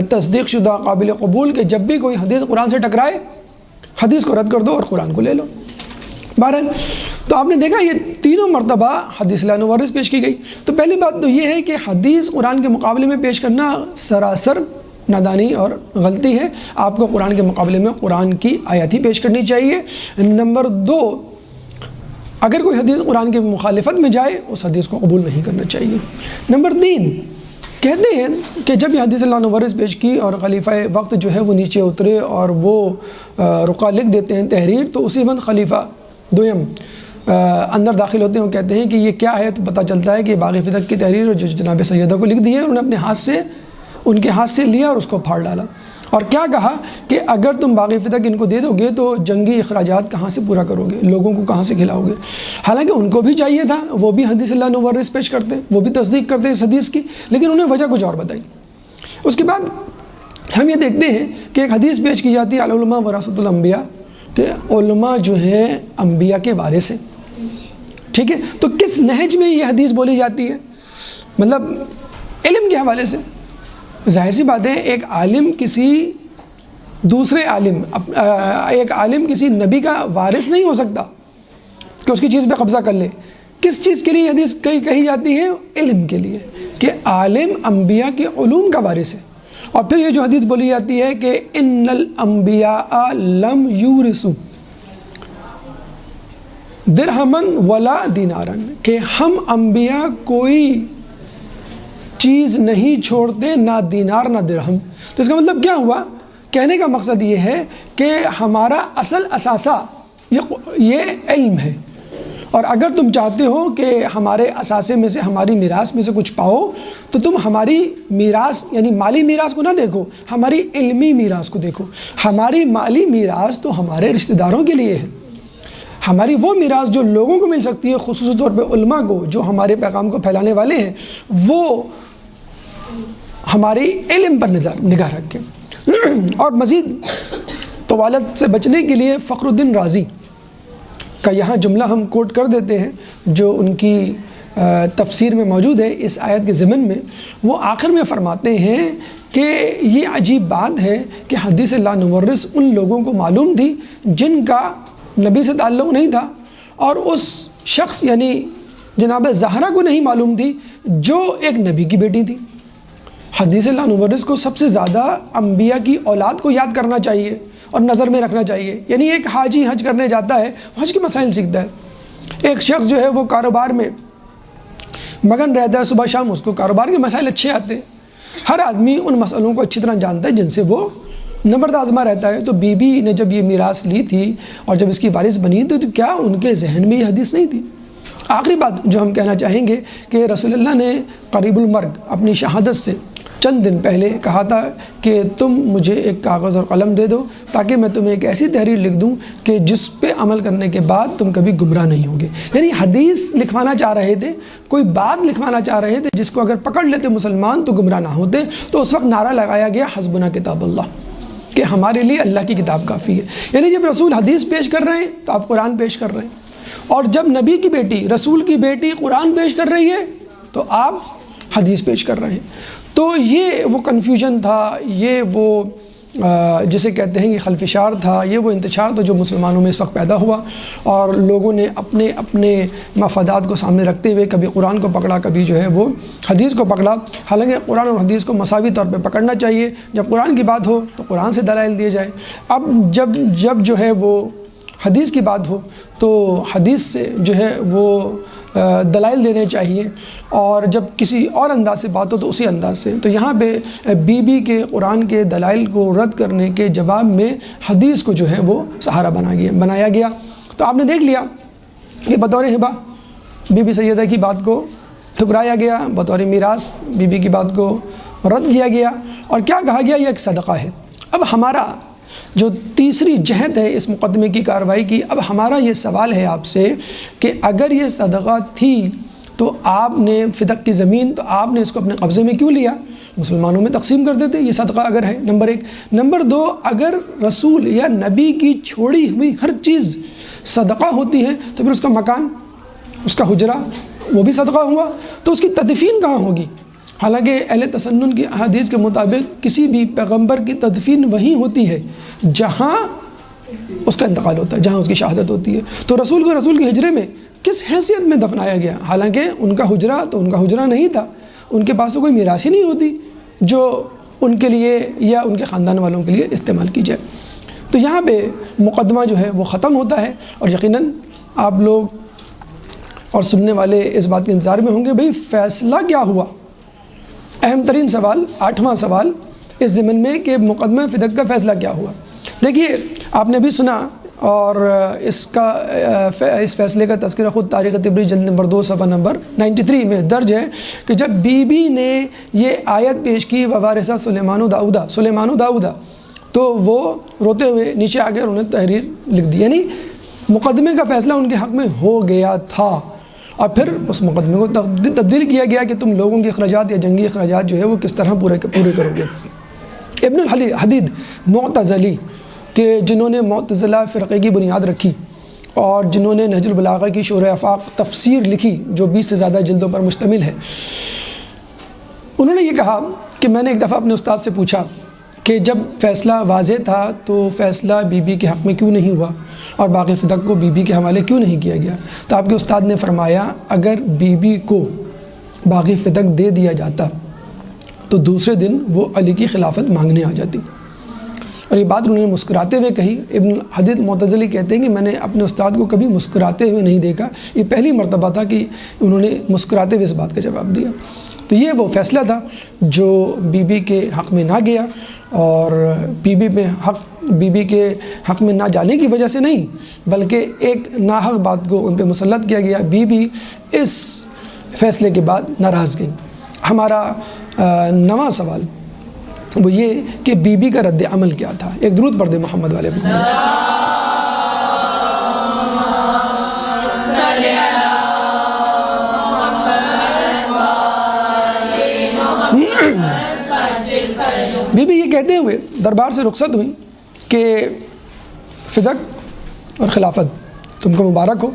تصدیق شدہ قابل قبول، کہ جب بھی کوئی حدیث قرآن سے ٹکرائے حدیث کو رد کر دو اور قرآن کو لے لو۔ بہرحال تو آپ نے دیکھا یہ تینوں مرتبہ حدیث لا نورث پیش کی گئی۔ تو پہلی بات تو یہ ہے کہ حدیث قرآن کے مقابلے میں پیش کرنا سراسر نادانی اور غلطی ہے۔ آپ کو قرآن کے مقابلے میں قرآن کی آیات ہی پیش کرنی چاہیے۔ نمبر 2، اگر کوئی حدیث قرآن کی مخالفت میں جائے اس حدیث کو قبول نہیں کرنا چاہیے۔ نمبر 3، کہتے ہیں کہ جب یہ حدیث لا نورث پیش کی اور خلیفہ وقت جو ہے وہ نیچے اترے اور وہ رقعہ لکھ دیتے ہیں تحریر، تو اسی وقت خلیفہ دویم اندر داخل ہوتے ہیں اور کہتے ہیں کہ یہ کیا ہے، تو پتہ چلتا ہے کہ باغ فتق کی تحریر جو جناب سیدہ کو لکھ دی ہے، انہوں نے اپنے ہاتھ سے ان کے ہاتھ سے لیا اور اس کو پھاڑ ڈالا، اور کیا کہا کہ اگر تم باغ فتق ان کو دے دو گے تو جنگی اخراجات کہاں سے پورا کرو گے، لوگوں کو کہاں سے کھلاؤ گے۔ حالانکہ ان کو بھی چاہیے تھا، وہ بھی حدیث لا نورث پیش کرتے، وہ بھی تصدیق کرتے اس حدیث کی، لیکن انہیں وجہ کچھ اور بتائی۔ اس کے بعد ہم یہ دیکھتے ہیں کہ ایک حدیث پیش کی جاتی ہے العلماء ورثۃ الانبیاء، کہ علماء جو ہے انبیاء کے وارث ہیں، ٹھیک ہے۔ تو کس نہج میں یہ حدیث بولی جاتی ہے؟ مطلب علم کے حوالے سے۔ ظاہر سی بات ہے ایک عالم کسی دوسرے عالم ایک عالم کسی نبی کا وارث نہیں ہو سکتا کہ اس کی چیز پہ قبضہ کر لے۔ کس چیز کے لیے حدیث کہی جاتی ہے؟ علم کے لیے، کہ عالم انبیاء کے علوم کا وارث ہے۔ اور پھر یہ جو حدیث بولی جاتی ہے کہ ان الانبیاء لم یورثوا درہما ولا دینارا، کہ ہم انبیاء کوئی چیز نہیں چھوڑتے، نہ دینار نہ درہم۔ تو اس کا مطلب کیا ہوا؟ کہنے کا مقصد یہ ہے کہ ہمارا اصل اثاثہ یہ علم ہے، اور اگر تم چاہتے ہو کہ ہمارے اثاثے میں سے، ہماری میراث میں سے کچھ پاؤ، تو تم ہماری میراث یعنی مالی میراث کو نہ دیکھو، ہماری علمی میراث کو دیکھو۔ ہماری مالی میراث تو ہمارے رشتہ داروں کے لیے ہے، ہماری وہ میراث جو لوگوں کو مل سکتی ہے، خصوصی طور پہ علماء کو جو ہمارے پیغام کو پھیلانے والے ہیں، وہ ہماری علم پر نگاہ رکھیں۔ اور مزید طوالت سے بچنے کے لیے فخر الدین رازی کا یہاں جملہ ہم کوٹ کر دیتے ہیں، جو ان کی تفسیر میں موجود ہے اس آیت کے ضمن میں۔ وہ آخر میں فرماتے ہیں کہ یہ عجیب بات ہے کہ حدیث لا نورث ان لوگوں کو معلوم تھی جن کا نبی سے تعلق نہیں تھا، اور اس شخص یعنی جناب زہرا کو نہیں معلوم تھی جو ایک نبی کی بیٹی تھی۔ حدیث لا نورث کو سب سے زیادہ انبیاء کی اولاد کو یاد کرنا چاہیے اور نظر میں رکھنا چاہیے۔ یعنی ایک حاجی حج کرنے جاتا ہے، حج کے مسائل سیکھتا ہے۔ ایک شخص جو ہے وہ کاروبار میں مگن رہتا ہے، صبح شام اس کو کاروبار کے مسائل اچھے آتے ہیں۔ ہر آدمی ان مسئلوں کو اچھی طرح جانتا ہے جن سے وہ نمبرد آزما رہتا ہے۔ تو بی بی نے جب یہ میراث لی تھی اور جب اس کی وارث بنی تو کیا ان کے ذہن میں یہ حدیث نہیں تھی؟ آخری بات جو ہم کہنا چاہیں گے کہ رسول اللہ نے قریب المرگ اپنی شہادت سے چند دن پہلے کہا تھا کہ تم مجھے ایک کاغذ اور قلم دے دو تاکہ میں تمہیں ایک ایسی تحریر لکھ دوں کہ جس پہ عمل کرنے کے بعد تم کبھی گمراہ نہیں ہوگے۔ یعنی حدیث لکھوانا چاہ رہے تھے، کوئی بات لکھوانا چاہ رہے تھے جس کو اگر پکڑ لیتے مسلمان تو گمراہ نہ ہوتے۔ تو اس وقت نعرہ لگایا گیا حسبنا کتاب اللہ، کہ ہمارے لیے اللہ کی کتاب کافی ہے۔ یعنی جب رسول حدیث پیش کر رہے ہیں تو آپ قرآن پیش کر رہے ہیں، اور جب نبی کی بیٹی رسول کی بیٹی قرآن پیش کر رہی ہے تو آپ حدیث پیش کر رہے ہیں۔ تو یہ وہ کنفیوژن تھا، یہ وہ جسے کہتے ہیں کہ خلفشار تھا، یہ وہ انتشار تھا جو مسلمانوں میں اس وقت پیدا ہوا، اور لوگوں نے اپنے اپنے مفادات کو سامنے رکھتے ہوئے کبھی قرآن کو پکڑا، کبھی جو ہے وہ حدیث کو پکڑا۔ حالانکہ قرآن اور حدیث کو مساوی طور پہ پکڑنا چاہیے۔ جب قرآن کی بات ہو تو قرآن سے دلائل دیے جائے، اب جب جو ہے وہ حدیث کی بات ہو تو حدیث سے جو ہے وہ دلائل دینے چاہیے، اور جب کسی اور انداز سے بات ہو تو اسی انداز سے۔ تو یہاں پہ بی بی کے قرآن کے دلائل کو رد کرنے کے جواب میں حدیث کو جو ہے وہ سہارا بنایا گیا۔ تو آپ نے دیکھ لیا کہ بطور ہبہ بی بی سیدہ کی بات کو ٹھکرایا گیا، بطور میراث بی بی کی بات کو رد کیا گیا، اور کیا کہا گیا یہ ایک صدقہ ہے۔ اب ہمارا جو تیسری جہت ہے اس مقدمے کی کارروائی کی، اب ہمارا یہ سوال ہے آپ سے کہ اگر یہ صدقہ تھی تو آپ نے فتق کی زمین تو آپ نے اس کو اپنے قبضے میں کیوں لیا؟ مسلمانوں میں تقسیم کر دیتے یہ صدقہ اگر ہے، نمبر 1۔ نمبر 2، اگر رسول یا نبی کی چھوڑی ہوئی ہر چیز صدقہ ہوتی ہے تو پھر اس کا مکان، اس کا حجرہ وہ بھی صدقہ ہوا، تو اس کی تدفین کہاں ہوگی؟ حالانکہ اہل تسنن کی احادیث کے مطابق کسی بھی پیغمبر کی تدفین وہیں ہوتی ہے جہاں اس کا انتقال ہوتا ہے، جہاں اس کی شہادت ہوتی ہے۔ تو رسول کو رسول کے حجرے میں کس حیثیت میں دفنایا گیا؟ حالانکہ ان کا حجرہ تو ان کا حجرہ نہیں تھا، ان کے پاس تو کوئی میراث ہی نہیں ہوتی جو ان کے لیے یا ان کے خاندان والوں کے لیے استعمال کی جائے۔ تو یہاں پہ مقدمہ جو ہے وہ ختم ہوتا ہے، اور یقیناً آپ لوگ اور سننے والے اس بات کے انتظار میں ہوں گے بھئی فیصلہ کیا ہوا۔ اہم ترین سوال، 8واں سوال اس ضمن میں کہ مقدمہ فدق کا فیصلہ کیا ہوا۔ دیکھیے آپ نے بھی سنا، اور اس فیصلے کا تذکرہ خود تاریخ طبری جلد نمبر 2 صفحہ نمبر 93 میں درج ہے کہ جب بی بی نے یہ آیت پیش کی ووارثہ سلیمان و داؤدہ، تو وہ روتے ہوئے نیچے آ گئے اور انہیں تحریر لکھ دی، یعنی مقدمے کا فیصلہ ان کے حق میں ہو گیا تھا، اور پھر اس مقدمے کو تبدیل کیا گیا کہ تم لوگوں کے اخراجات یا جنگی اخراجات جو ہے وہ کس طرح پورے کرو گے۔ ابن الحدید معتزلی کہ جنہوں نے معتزلہ فرقے کی بنیاد رکھی، اور جنہوں نے نہج البلاغہ کی شرح آفاق تفسیر لکھی جو 20 سے زیادہ جلدوں پر مشتمل ہے، انہوں نے یہ کہا کہ میں نے ایک دفعہ اپنے استاد سے پوچھا کہ جب فیصلہ واضح تھا تو فیصلہ بی بی کے حق میں کیوں نہیں ہوا اور باقی فدق کو بی بی کے حوالے کیوں نہیں کیا گیا؟ تو آپ کے استاد نے فرمایا اگر بی بی کو باقی فدق دے دیا جاتا تو دوسرے دن وہ علی کی خلافت مانگنے آ جاتی، اور یہ بات انہوں نے مسکراتے ہوئے کہی۔ ابن حدید معتزلی کہتے ہیں کہ میں نے اپنے استاد کو کبھی مسکراتے ہوئے نہیں دیکھا، یہ پہلی مرتبہ تھا کہ انہوں نے مسکراتے ہوئے اس بات کا جواب دیا۔ تو یہ وہ فیصلہ تھا جو بی بی کے حق میں نہ گیا، اور بی بی کے حق میں نہ جانے کی وجہ سے نہیں، بلکہ ایک ناحق بات کو ان پہ مسلط کیا گیا۔ بی بی اس فیصلے کے بعد ناراض گئی۔ ہمارا 9واں سوال وہ یہ کہ بی بی کا رد عمل کیا تھا۔ ایک درود پڑھ دیں محمد والے محمد۔ بی بی یہ کہتے ہوئے دربار سے رخصت ہوئی کہ فدق اور خلافت تم کو مبارک ہو،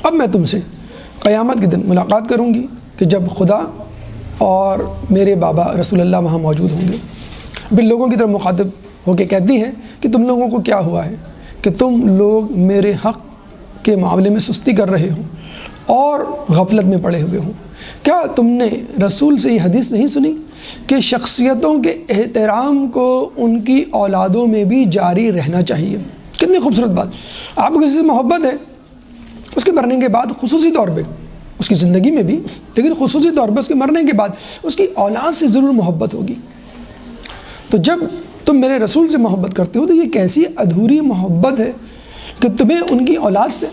اب میں تم سے قیامت کے دن ملاقات کروں گی کہ جب خدا اور میرے بابا رسول اللہ وہاں موجود ہوں گے۔ اب لوگوں کی طرف مخاطب ہو کے کہتی ہیں کہ تم لوگوں کو کیا ہوا ہے کہ تم لوگ میرے حق کے معاملے میں سستی کر رہے ہو اور غفلت میں پڑے ہوئے ہوں؟ کیا تم نے رسول سے یہ حدیث نہیں سنی کہ شخصیتوں کے احترام کو ان کی اولادوں میں بھی جاری رہنا چاہیے؟ کتنی خوبصورت بات۔ آپ کو کسی سے محبت ہے، اس کے مرنے کے بعد خصوصی طور پہ، اس کی زندگی میں بھی لیکن خصوصی طور پہ اس کے مرنے کے بعد اس کی اولاد سے ضرور محبت ہوگی۔ تو جب تم میرے رسول سے محبت کرتے ہو تو یہ کیسی ادھوری محبت ہے کہ تمہیں ان کی اولاد سے،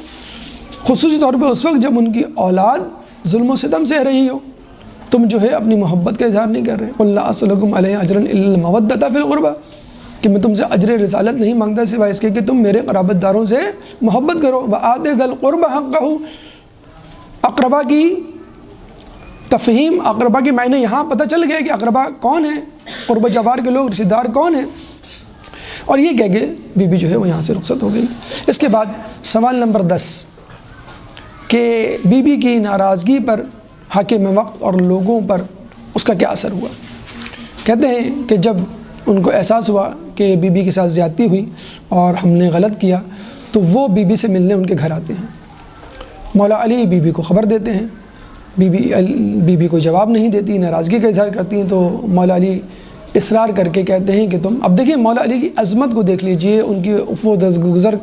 خصوصی طور پہ اس وقت جب ان کی اولاد ظلم و ستم سہ رہی ہو، تم جو ہے اپنی محبت کا اظہار نہیں کر رہے۔ قُلْ لَا أَسْأَلُكُمْ عَلَيْهِ أَجْرًا إِلَّا الْمَوَدَّةَ فِي الْقُرْبَى، کہ میں تم سے اجر رسالت نہیں مانگتا سوائے اس کے کہ تم میرے قرابت داروں سے محبت کرو۔ وَآتِ ذَا الْقُرْبَى حَقَّهُ، اقربا کی تفہیم، اقربا کے معنی یہاں پتہ چل گیا کہ اقربا کون ہے، قرب جوار کے لوگ، رشتہ دار کون ہیں۔ اور یہ کہہ کے بی بی جو ہے وہ یہاں سے رخصت ہو گئی۔ اس کے بعد سوال نمبر 10 کہ بی بی کی ناراضگی پر حاکم وقت اور لوگوں پر اس کا کیا اثر ہوا؟ کہتے ہیں کہ جب ان کو احساس ہوا کہ بی بی کے ساتھ زیادتی ہوئی اور ہم نے غلط کیا تو وہ بی بی سے ملنے ان کے گھر آتے ہیں۔ مولا علی بی بی کو خبر دیتے ہیں، بی بی کو جواب نہیں دیتی، ناراضگی کا اظہار کرتی ہیں۔ تو مولا علی اصرار کر کے کہتے ہیں کہ تم، اب دیکھیں مولا علی کی عظمت کو دیکھ لیجئے، ان کی عفو و درگزر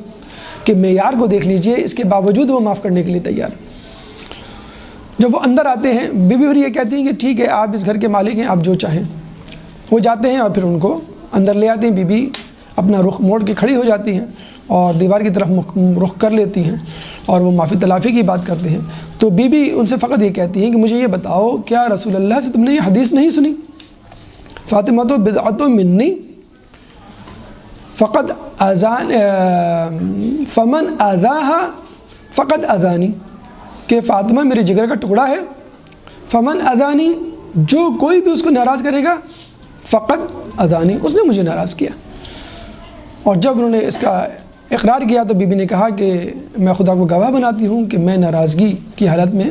کے معیار کو دیکھ لیجئے، اس کے باوجود وہ معاف کرنے کے لیے تیار۔ جب وہ اندر آتے ہیں بی بی اور یہ کہتی ہیں کہ ٹھیک ہے آپ اس گھر کے مالک ہیں، آپ جو چاہیں۔ وہ جاتے ہیں اور پھر ان کو اندر لے آتے ہیں۔ بی بی اپنا رخ موڑ کے کھڑی ہو جاتی ہیں اور دیوار کی طرف رخ کر لیتی ہیں اور وہ معافی تلافی کی بات کرتے ہیں۔ تو بی بی ان سے فقط یہ کہتی ہیں کہ مجھے یہ بتاؤ کیا رسول اللہ سے تم نے یہ حدیث نہیں سنی؟ فاطمہ تو بدعت منی فقط اذان فمن اذاہا فقط اذانی، کہ فاطمہ میرے جگر کا ٹکڑا ہے، فمن اذانی، جو کوئی بھی اس کو ناراض کرے گا، فقط اذانی، اس نے مجھے ناراض کیا۔ اور جب انہوں نے اس کا اقرار کیا تو بی بی نے کہا کہ میں خدا کو گواہ بناتی ہوں کہ میں ناراضگی کی حالت میں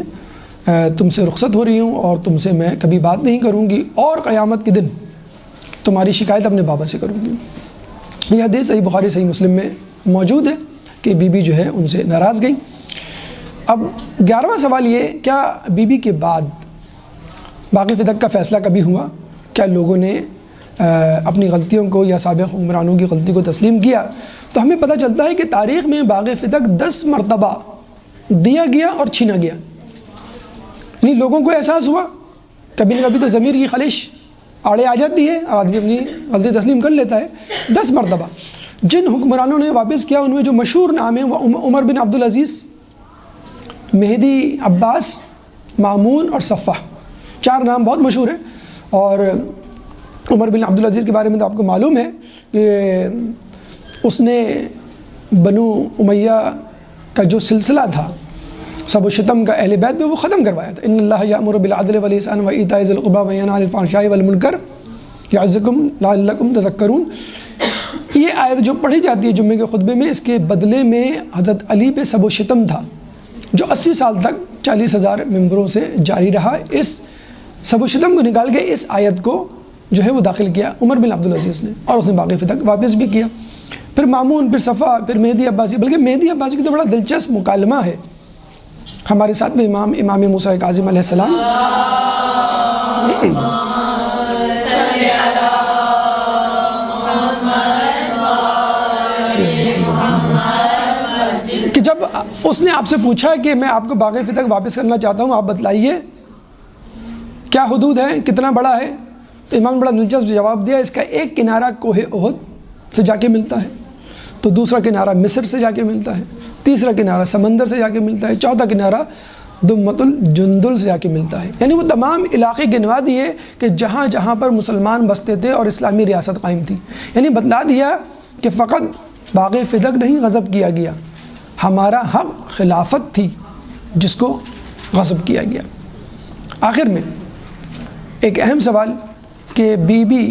تم سے رخصت ہو رہی ہوں اور تم سے میں کبھی بات نہیں کروں گی اور قیامت کے دن تمہاری شکایت اپنے بابا سے کروں گی۔ یہ حدیث صحیح بخاری صحیح مسلم میں موجود ہے کہ بی بی جو ہے ان سے ناراض گئی۔ اب 11واں سوال یہ، کیا بی بی کے بعد باغ فتق کا فیصلہ کبھی ہوا؟ کیا لوگوں نے اپنی غلطیوں کو یا سابق حکمرانوں کی غلطی کو تسلیم کیا؟ تو ہمیں پتہ چلتا ہے کہ تاریخ میں باغ فتق 10 مرتبہ دیا گیا اور چھینا گیا۔ یعنی لوگوں کو احساس ہوا، کبھی نہ کبھی تو ضمیر کی خلش آڑے آ جاتی ہے اور آدمی اپنی غلطی تسلیم کر لیتا ہے۔ 10 مرتبہ جن حکمرانوں نے واپس کیا ان میں جو مشہور نام ہیں وہ عمر بن عبدالعزیز، مہدی عباس، مامون اور صفح، 4 نام بہت مشہور ہیں۔ اور عمر بن عبدالعزیز کے بارے میں تو آپ کو معلوم ہے کہ اس نے بنو امیہ کا جو سلسلہ تھا سب و شتم کا اہل بیت میں وہ ختم کروایا تھا۔ ان اللہ یأمر بالعدل والاحسان وایتاء ذی القربی وینہی عن الفحشاء والمنکر یعظکم لعلکم تذکرون۔ یہ آیت جو پڑھی جاتی ہے جمعے کے خطبے میں، اس کے بدلے میں حضرت علی پہ سب و شتم تھا جو 80 سال تک 40,000 ممبروں سے جاری رہا۔ اس سب و شتم کو نکال کے اس آیت کو جو ہے وہ داخل کیا عمر بن عبدالعزیز نے، اور اس نے باغ فتق واپس بھی کیا۔ پھر مامون، پھر صفا، پھر مہدی عباسی، بلکہ مہدی عباسی کی تو بڑا دلچسپ مکالمہ ہے ہمارے ساتھ میں امام موسیٰ کاظم علیہ السلام کہ جب اس نے آپ سے پوچھا کہ میں آپ کو باغ فتق واپس کرنا چاہتا ہوں، آپ بتلائیے کیا حدود ہے، کتنا بڑا ہے؟ تو امام نے بڑا دلچسپ جواب دیا، اس کا ایک کنارہ کوہ احد سے جا کے ملتا ہے، تو دوسرا کنارہ مصر سے جا کے ملتا ہے، تیسرا کنارہ سمندر سے جا کے ملتا ہے، چوتھا کنارہ دمت الجندل سے جا کے ملتا ہے۔ یعنی وہ تمام علاقے گنوا دیے کہ جہاں جہاں پر مسلمان بستے تھے اور اسلامی ریاست قائم تھی۔ یعنی بتلا دیا کہ فقط باغ فتق نہیں غصب کیا گیا، ہمارا حق خلافت تھی جس کو غصب کیا گیا۔ آخر میں ایک اہم سوال کہ بی بی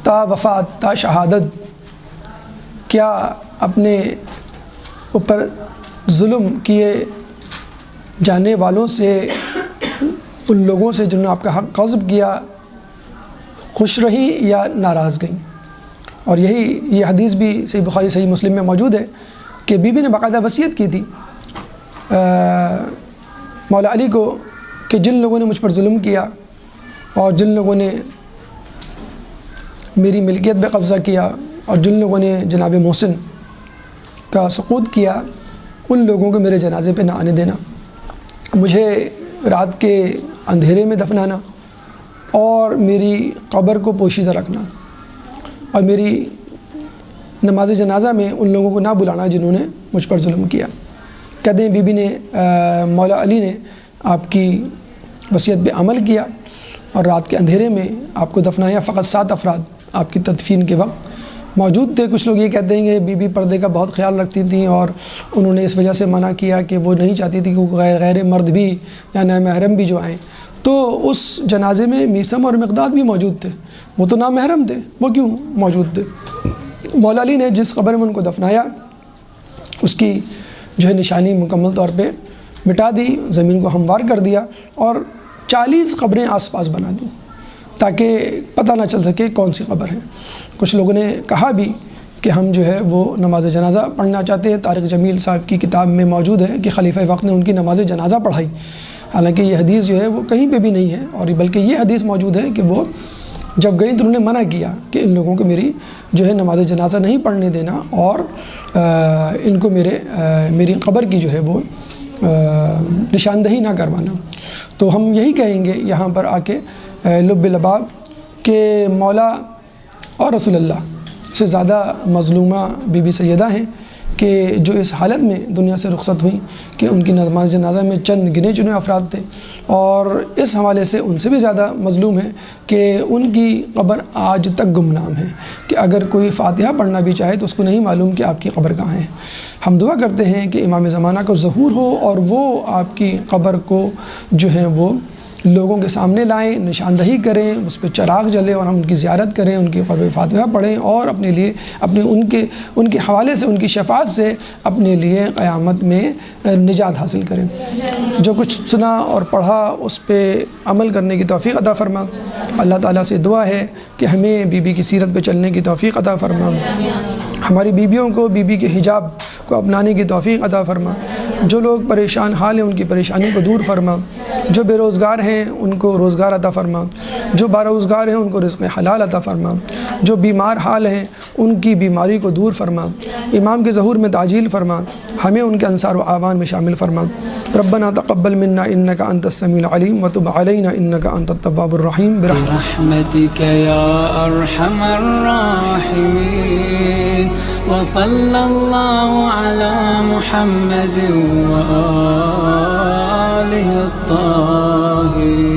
تا وفات تا شہادت کیا اپنے اوپر ظلم کیے جانے والوں سے، ان لوگوں سے جنہوں نے آپ کا حق غصب کیا، خوش رہی یا ناراض گئیں؟ اور یہ حدیث بھی صحیح بخاری صحیح مسلم میں موجود ہے کہ بی بی نے باقاعدہ وصیت کی تھی مولا علی کو کہ جن لوگوں نے مجھ پر ظلم کیا اور جن لوگوں نے میری ملکیت پہ قبضہ کیا اور جن لوگوں نے جناب محسن کا سقوط کیا، ان لوگوں کو میرے جنازے پہ نہ آنے دینا، مجھے رات کے اندھیرے میں دفنانا اور میری قبر کو پوشیدہ رکھنا، اور میری نماز جنازہ میں ان لوگوں کو نہ بلانا جنہوں نے مجھ پر ظلم کیا۔ کہتے ہیں بی بی نے مولا علی نے آپ کی وصیت پہ عمل کیا اور رات کے اندھیرے میں آپ کو دفنایا۔ فقط 7 افراد آپ کی تدفین کے وقت موجود تھے۔ کچھ لوگ یہ کہتے ہیں کہ بی بی پردے کا بہت خیال رکھتی تھیں اور انہوں نے اس وجہ سے منع کیا کہ وہ نہیں چاہتی تھی کہ غیر مرد بھی یا نامحرم بھی جو آئیں۔ تو اس جنازے میں میثم اور مقداد بھی موجود تھے، وہ تو نامحرم تھے، وہ کیوں موجود تھے؟ مولا علی نے جس قبر میں ان کو دفنایا اس کی جو ہے نشانی مکمل طور پہ مٹا دی، زمین کو ہموار کر دیا اور 40 قبریں آس پاس بنا دیں تاکہ پتہ نہ چل سکے کون سی قبر ہے۔ کچھ لوگوں نے کہا بھی کہ ہم جو ہے وہ نماز جنازہ پڑھنا چاہتے ہیں۔ طارق جمیل صاحب کی کتاب میں موجود ہے کہ خلیفہ وقت نے ان کی نماز جنازہ پڑھائی، حالانکہ یہ حدیث جو ہے وہ کہیں پہ بھی نہیں ہے، اور بلکہ یہ حدیث موجود ہے کہ وہ جب گئیں تو انہوں نے منع کیا کہ ان لوگوں کو میری جو ہے نماز جنازہ نہیں پڑھنے دینا اور ان کو میری قبر کی جو ہے وہ نشاندہی نہ کروانا۔ تو ہم یہی کہیں گے یہاں پر آ کے لب لباب کہ مولا اور رسول اللہ سے زیادہ مظلومہ بی بی سیدہ ہیں کہ جو اس حالت میں دنیا سے رخصت ہوئیں کہ ان کی نماز جنازہ میں چند گنے چنے افراد تھے، اور اس حوالے سے ان سے بھی زیادہ مظلوم ہے کہ ان کی قبر آج تک گمنام ہے، کہ اگر کوئی فاتحہ پڑھنا بھی چاہے تو اس کو نہیں معلوم کہ آپ کی قبر کہاں ہے۔ ہم دعا کرتے ہیں کہ امام زمانہ کو ظہور ہو اور وہ آپ کی قبر کو جو ہے وہ لوگوں کے سامنے لائیں، نشاندہی کریں، اس پہ چراغ جلے اور ہم ان کی زیارت کریں، ان کی قرب فاتحہ پڑھیں اور اپنے لیے ان کے حوالے سے، ان کی شفاعت سے اپنے لیے قیامت میں نجات حاصل کریں۔ جو کچھ سنا اور پڑھا اس پہ عمل کرنے کی توفیق عطا فرما۔ اللہ تعالیٰ سے دعا ہے کہ ہمیں بی بی کی سیرت پہ چلنے کی توفیق عطا فرما، ہماری بیویوں کو بی بی کے حجاب کو اپنانے کی توفیق عطا فرما، جو لوگ پریشان حال ہیں ان کی پریشانی کو دور فرما، جو بے روزگار ہیں ان کو روزگار عطا فرما، جو باروزگار ہیں ان کو رزق حلال عطا فرما، جو بیمار حال ہیں ان کی بیماری کو دور فرما، امام کے ظہور میں تعجیل فرما، ہمیں ان کے انصار و اعوان میں شامل فرما۔ ربنا تقبل منا انک انت السمیع العلیم وتب علینا انک انت التواب الرحیم برحمتک یا ارحم الراحمین وصلی اللہ علی محمد وآلہ الطاہرین۔